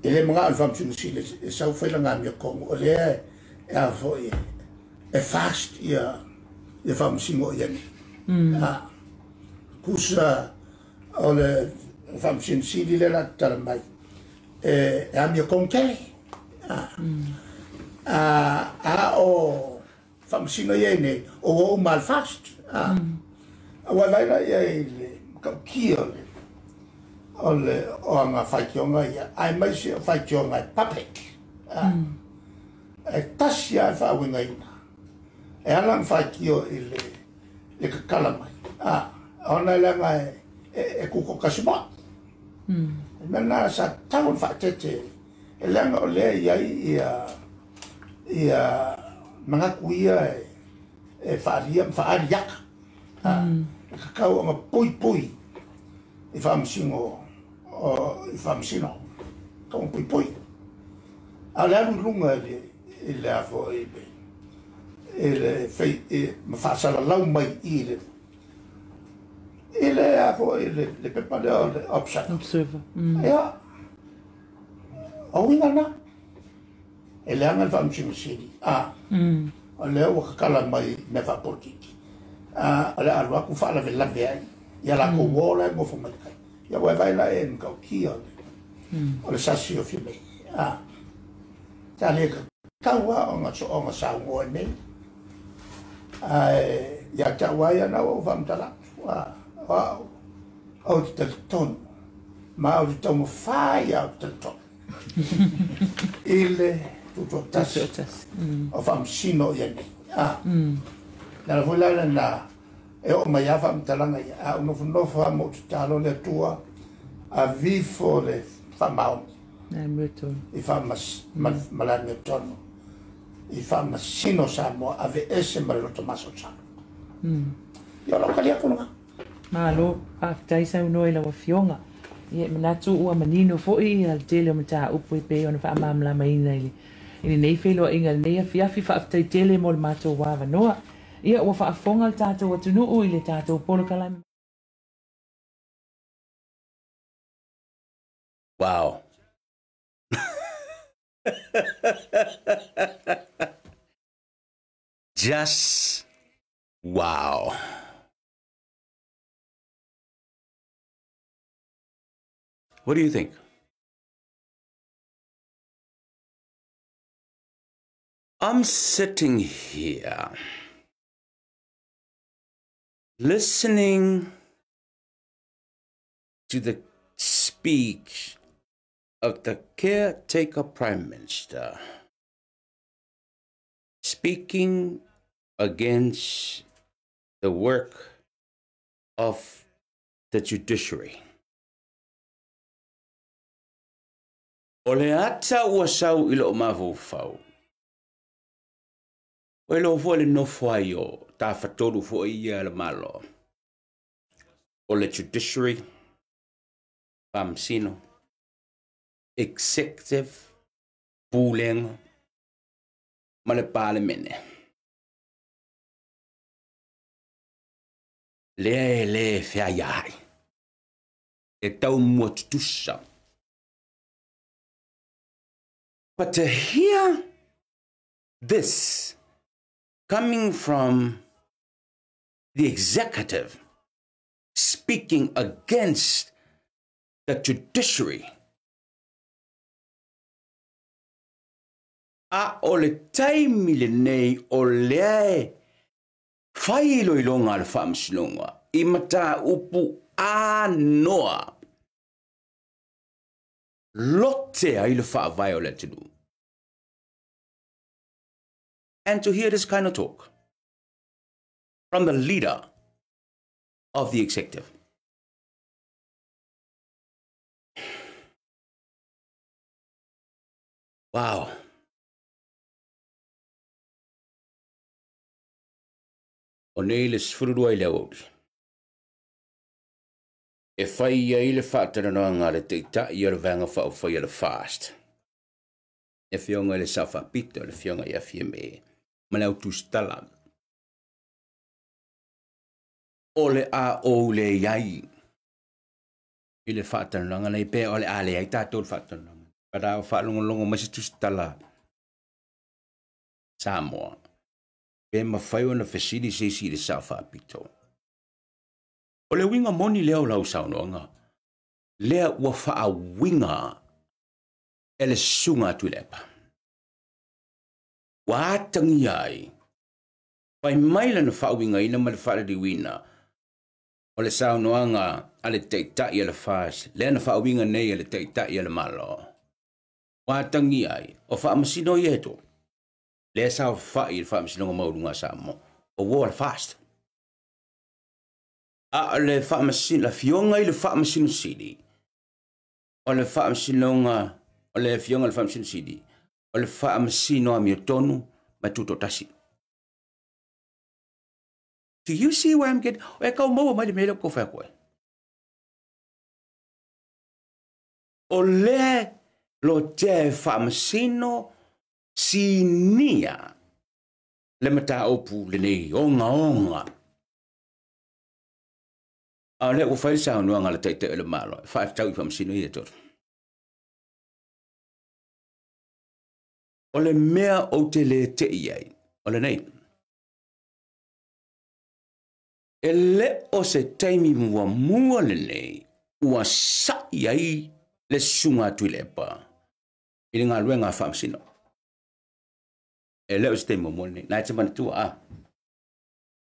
ele mga alfam sinusile sa fainga mi ko ole a foi e fast ia fam singo yani kusa ole fam sinusile la tarmai a mi konke o famsino yene o mal fast wa la ye kio ole o nga fakionga ya ai mai se fakionga public e tasia fa winga ina e alan fakio ile le kalama ona la ngai e kuko kasima mana sa taun fa tete e langa o le ia manga kuia e faria yak kakau nga pui e famsingo o e famsino tong pui ala lunga le afo ele fei ma fa sala lau mai ele afo ele pepa de observer ja o ingana ele anga famsingo sidi ole o kala mai me fa portiki ole alwa ku fa la vela vea ya la ko wola mo fo mai ya vai la en ka ki ole sasi o fime tale kawa o nga sa ngo ne ya tawa na o vam tala o te ton ma o te mo fa ya te ton ele tutto tas o fam sino ya ne na vola na e o mai fam tala na ya no fa mo talo le tua a vifo le famau i famas malame tono i famas sino samo ave ese malo tomaso sa yo lo kalia kuna malo aftai sa no ila fionga ye manatu ua manino foi al tele mata upo pe ona fa mamla mai nei ini nei felo inga nei fiafi fa aftai tele mol mato wa noa ia ua fa fonga tato wa tunu o ile tato polo kala. Wow. Just wow. What do you think? I'm sitting here listening to the speech of the caretaker Prime Minister speaking against the work of the judiciary. Ole ata ua sau ilo mavu fau. Welo vole no fuayo ta fatoru fo ia le malo. Ole judiciary Pamsino executive pooling male parlemene le fiayai e tau mot tusa. But to hear this coming from the executive speaking against the judiciary, a ole taimile nei ole failo ilonga al famsilonga imata upu a noa lotte a ile fa violated. And to hear this kind of talk from the leader of the executive. Wow. Onelis furua ile odi. E fai ile fatana no ngale te ta ile vanga fa fa ile fast. E fionga ile safa pito le fionga ya fieme. Malau tu stala. Ole a ole yai. Ile fatana no ngale pe ole ale ai ta to fatana. Pada fa longo masi tu stala. Samoa. E mawhai ona whesiri seisi le sa whapito. O le winga moni leo lau saunoanga. Lea ua wha winga e le sunga tu lepa. Wa atangi ai. Pai maila na wha winga ina ma le whare di wina. O le saunoanga a le teitai e le whaas. Lea na wha winga nei e le teitai e le malo. Wa atangi ai. O wha amasino i eto. Le sa fa il fa msinonga maurunga sa mo o war fast A le whaamasin, la fionga i le whaamasin sidi. O le whaamasinonga, o le fionga le whaamasin sidi. O le whaamasino a mio tonu, mai tuto tasi. Do you see where I'm getting? O e kau maua mai le mele ko whea koe. O le lo te whaamasino sinia le mata opu le nei onga onga. A le o whaile sa anuanga le teite ele malo. Whae tau I whaamasino I e toro. O le mea o te le te iai. O le nei. E le o se taimi mua le nei. Ua sa iai le sunga tui le pa. I ngā luenga whaamsino. E le o se taimi mua le nei. Nai te mana tua a.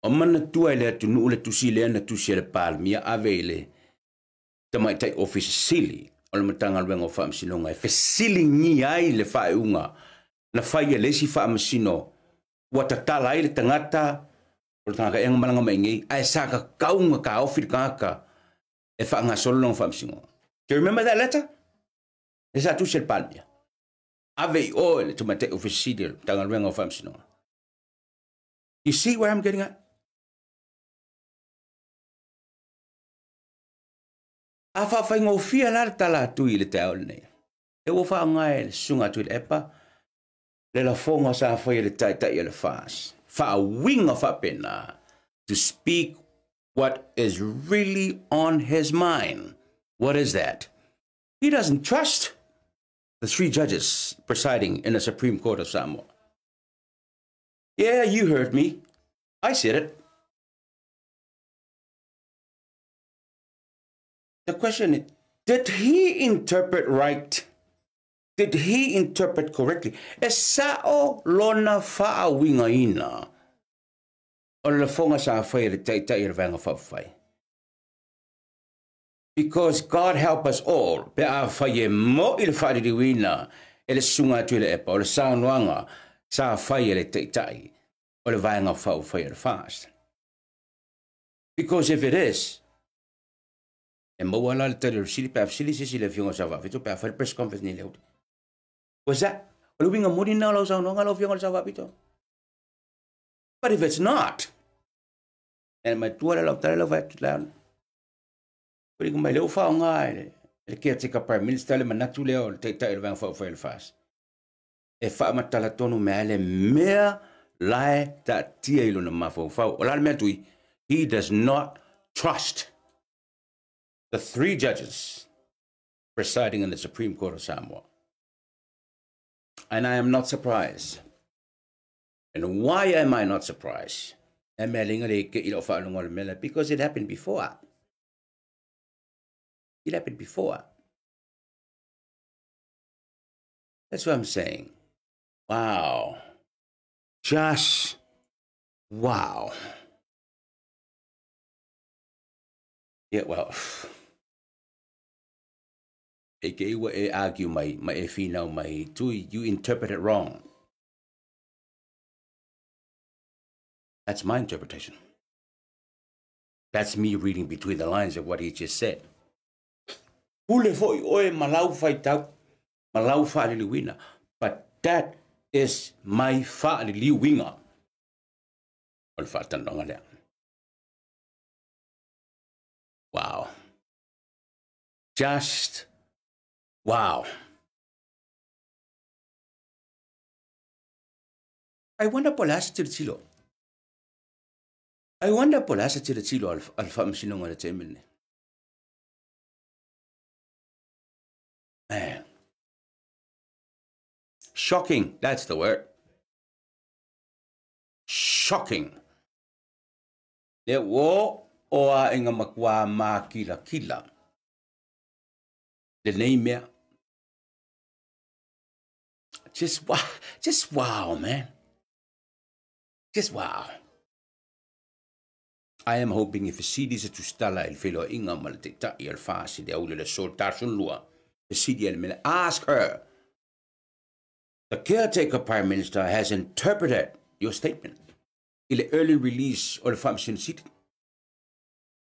O mana tua le atu nuu le tusi le ana tusi le palmia ave le tamai tai office sili. O le matanga luenga o whaamsino ngai. Fesili ngi ai le whaeunga. Na whaia le si whaamsino. Ua tatala ai le tangata. O tanga enga malanga maingi. Ai saka kaunga ka ofir kaka. E whaanga solong whaamsino. Do you remember that letter? E sa tusi le palmia. Ave o le tamai tai office sili. Tanga luenga o whaamsino. You see where I'm getting at? A whawhaingo fia la tala tui le te au nei. E wo whaangai le sunga tui le epa. Le la fonga sa whai le tai le fast. Wha winga whapena to speak what is really on his mind. What is that? He doesn't trust the 3 judges presiding in the Supreme Court of Samoa. Yeah, you heard me. I said it. The question is, did he interpret right? Did he interpret correctly? Esao lona faa winga ina. O le fonga sa whai le taitai le vanga whawhai. Because God help us all. Pe a whai e mo I le whai di wina. E le sunga tu le epa. O le saunuanga sa whai le taitai. O le vanga whawhai le fast. Because if it is, e mo ala le tele sili pe sili sisi le fionga sa va. Fito pe a whai press conference ni leo. Was that? O le winga mori na lo saunuanga lo fionga sa va pito. But if it's not, and my tuara lo tale lo va tlan. Puri kumai leo fa ngai le caretaker prime minister le manatu leo te tai le vang fa fa fast. E fa matala tonu mele mea lai ta tia ilo na mafo fa. O la me tui, he does not trust the 3 judges presiding in the Supreme Court of Samoa. And I am not surprised. And why am I not surprised? Because it happened before. It happened before. That's what I'm saying. Wow. Just wow. Yeah, well. I argue my now my you interpret it wrong. That's my interpretation. That's me reading between the lines of what he just said. But that is my wa'aliliwinga. Wow. Just wow. I wonder por la chilo. I wonder por la chilo al famsinong al temene. Man. Shocking, that's the word. Shocking. Le wo oa inga makwa ma kila. The name just wow, man. Just wow. I am hoping if you see this to stala el felo inga maltita el fasi de aule le soltar sun lua. The CDL ask her. The caretaker prime minister has interpreted your statement. Il early release or the function seat.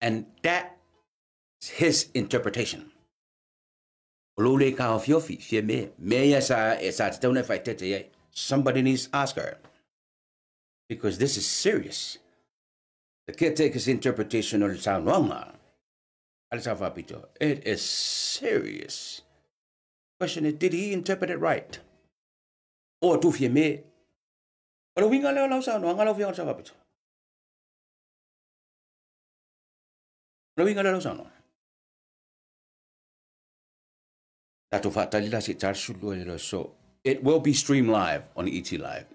And that's his interpretation. Somebody needs to ask her. Because this is serious. The caretaker's interpretation will sound wrong. It is serious. Question is, did he interpret it right? Or to fear me? Or we gonna allow sound wrong? I love you on Savapito. We gonna allow sound wrong. So it will be streamed live on ET Live.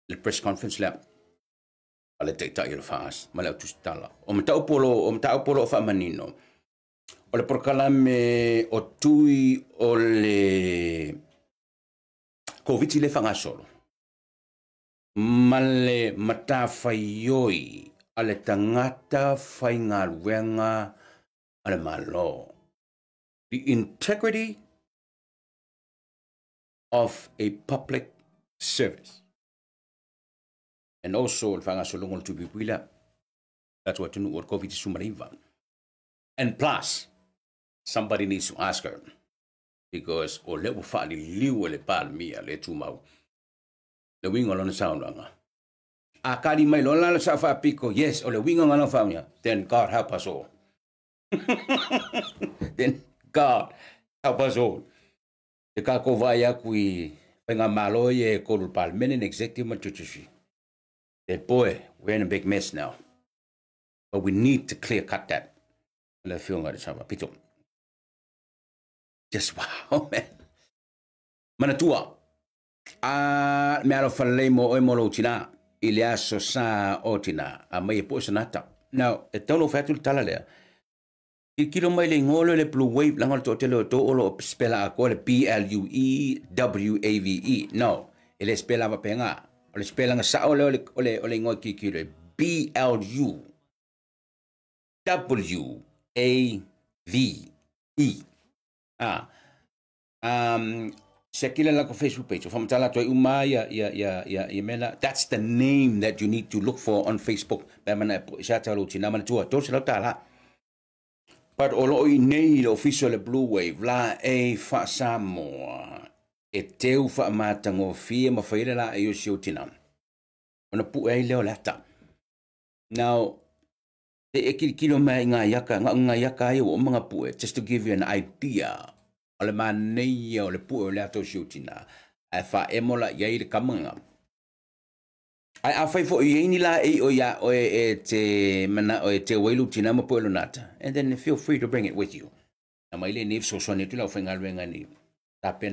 The press conference lab. Ala te tai fast, malau tu stala. Om tau polo fa manino. Ole prokalame o tui ole COVID le fanga solo. Male mata faioi ale tangata fainga wenga ale malo. The integrity of a public service. And also, to be wila. That's what you know what COVID is sumariva. And plus, somebody needs to ask her. Because o lewo fali liu le pal mia le tumau. Le wingo lona sound langa. Akali mai lona sa fa pico. Yes, o le wingo ngana fa mia. Then God help us all. Then God help us all. The kako vaya kui penga malo ye ko pal menen executive machuchi. That boy, we're in a big mess now. But we need to clear cut that. Just wow, man. Manatua. Me alo falei mo o molo tina. Iliaso sa otina. A mai po sanata. Now, e tono fatul talalea. Il kilo mai le ngolo le blue wave langol to tele to olo spela a ko le BLUEWAVE. No, ele spela va penga. Ole spelling sa ole ngoi kikire BLUWAVE. Sekila la ko Facebook page. From tala to umaya ya mena. That's the name that you need to look for on Facebook. Bamana shatalo chinamana tua to tala. But olo I nei official blue wave la e fa Samoa. E teu fa matango fia ma faile la e yosio tinam. Ona pu e leo lata. Now, te kilo mai nga yaka e o mga pu just to give you an idea. Ole manei ole pu o lato shootina. A fa emola ye kamanga. Ai a fai fo ye ni la e o ya o e te mana o te wailu tina ma pu nata. And then feel free to bring it with you. Na mai le ni so so ni tu la fa ngalwenga ni. You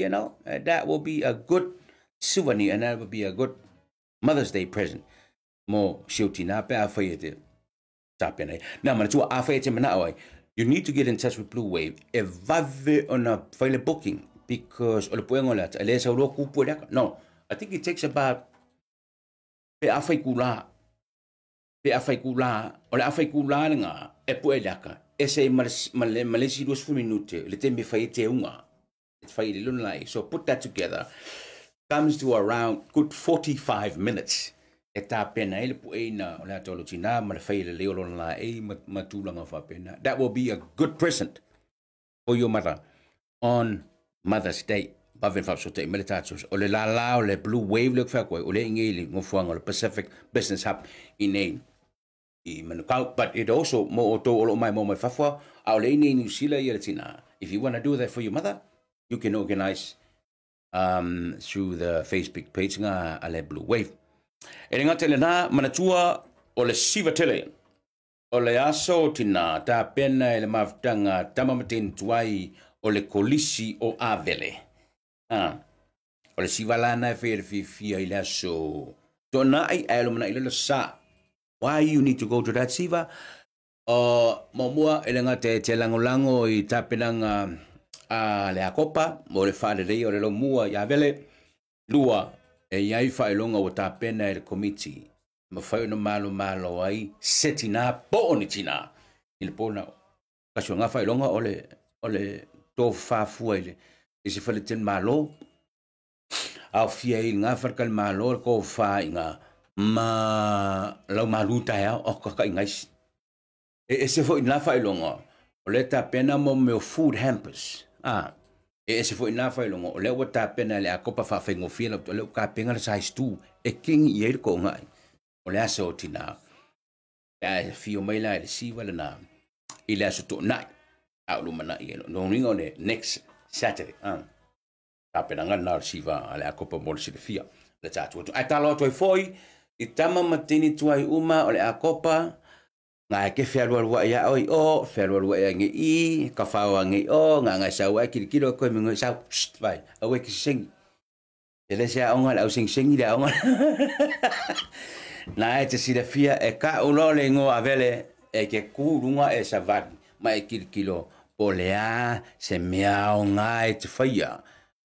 know, that will be a good souvenir and that will be a good Mother's Day present. Mo shootina pe afayete. Now, you need to get in touch with Blue Wave. Evave on a file booking because no, I think it takes about pe afay kula nga e puelaka. Ese malesi 2 minute le tembe faite unga it faite lunai. So put that together, comes to around good 45 minutes. Eta pena ele puena la tolochina mal faile le lunai e matulanga fa pena. That will be a good present for your mother on Mother's Day. Bavin fa sote militatus o le la le Blue Wave le fa ko o le ngeli ngofuanga le Pacific Business Hub in name. But it also if you want to do that for your mother, you can organize through the Facebook page nga ale Blue Wave. E nga tele na manatua o le siva tele o le aso tina ta pena ele maftanga tamamatin tuai o le kolisi o avele. O le siva lana fe fia ile aso tona ai alo mana ile sa. Why you need to go to that siva? Momua elenga te langolango I tapenanga le akopa mo le fale rei o le lomua ya vele lua e yai fa longa o tapena el committee ma fa no malo ai setina poni tina il pona kaso nga fa longa ole to fa fuele e se fale ten malo au fia il nga fa kal malo ko fa inga ma lau maluta ya o ka ingais e se foi na fai longa o le ta pena mo meu food hampers e se foi na fai longa o le ta pena le a copa fa fengo fia le ka penga le size 2 e king i ko ngai o le aso tina ya fio mai la le si wala na ile aso to nai a lu mana i no ringo le next Saturday ta pena ngana si va le a copa mo le fia le tatu ai talo toi foi i tama matini tuai uma o le a copa nga ke whērua ia oi o, whērua ia nge i, ka whaua nge o, nga sau ai kiri kiro koe mingo sau, vai, au e ki sing. E le se aonga, au sing le aonga. Na e te sira fia, e ka ulo le ngo avele, e ke kurunga e sa vani, ma e kiri kiro, po lea se mea o ngā e te whaia,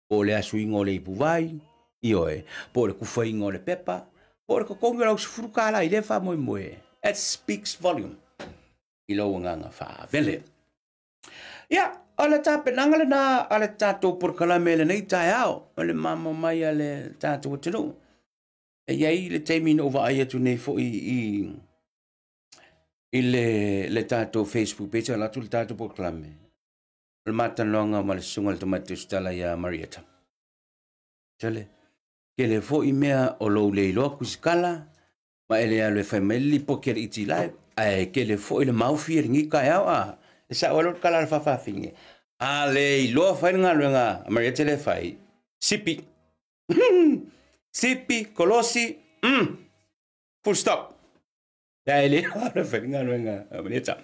po lea suingo le ipu vai, i oe, po le kuwhaingo le pepa, po le kokonga lau sifurukala i le wha moe moe. It speaks volume. I lo nganga fa vele. Ya, ala tape nangale na ala tato por kalamele nei tai ao. Ole mama mai ale tato tenu. E yai le temin over ai tu nei fo i le tato Facebook page ala tu tato por kalame. Le matan longa mal sungal tomate stala ya Marietta. Chale. Ke le fo i mea o lo le lo kuskala. Ma ele ale family poker iti live ai ke le fo ile mau fir ngi ka ya e sa olo kala fa finge ale lo fa nga nga Marietta le fai sipi sipi kolosi full stop ya ele ale fa nga Marietta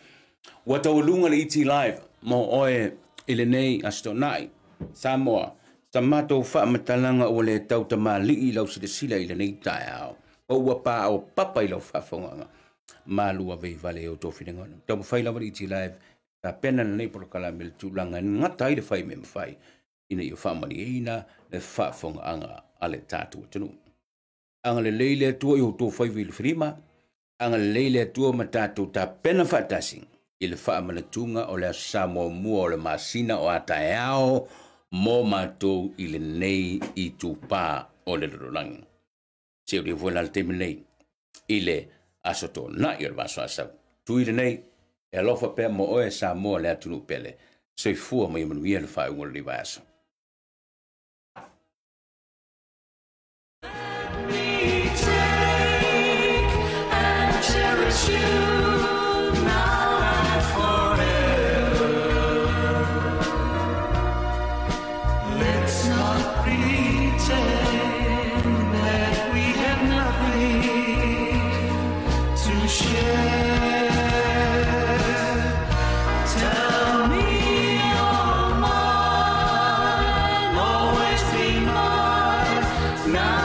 wata ulunga le iti live mo oe ile nei astonai Samoa tamato fa matalanga o le tau tamali i lau sila ile nei tae o wapa o papa ilo fafonga malu ave vale o tofinga tamo fai la iti live ta pena nei por kala mil tulanga ngata ile fai mem fai ina yo family ina le fafonga anga ale tatu tunu anga le leile tu yo to fai vil frima anga le leile tu matatu ta pena fatasi ile fa mana tunga o le samo mu o le masina o ataao mo mato ile nei i tupa o le rolang se ri vola al teminei ile asoto na ir vaso asa tu ile nei e lofa pe mo o esa mo le atu pele se fu mo yemu ile fa ngol li vaso Now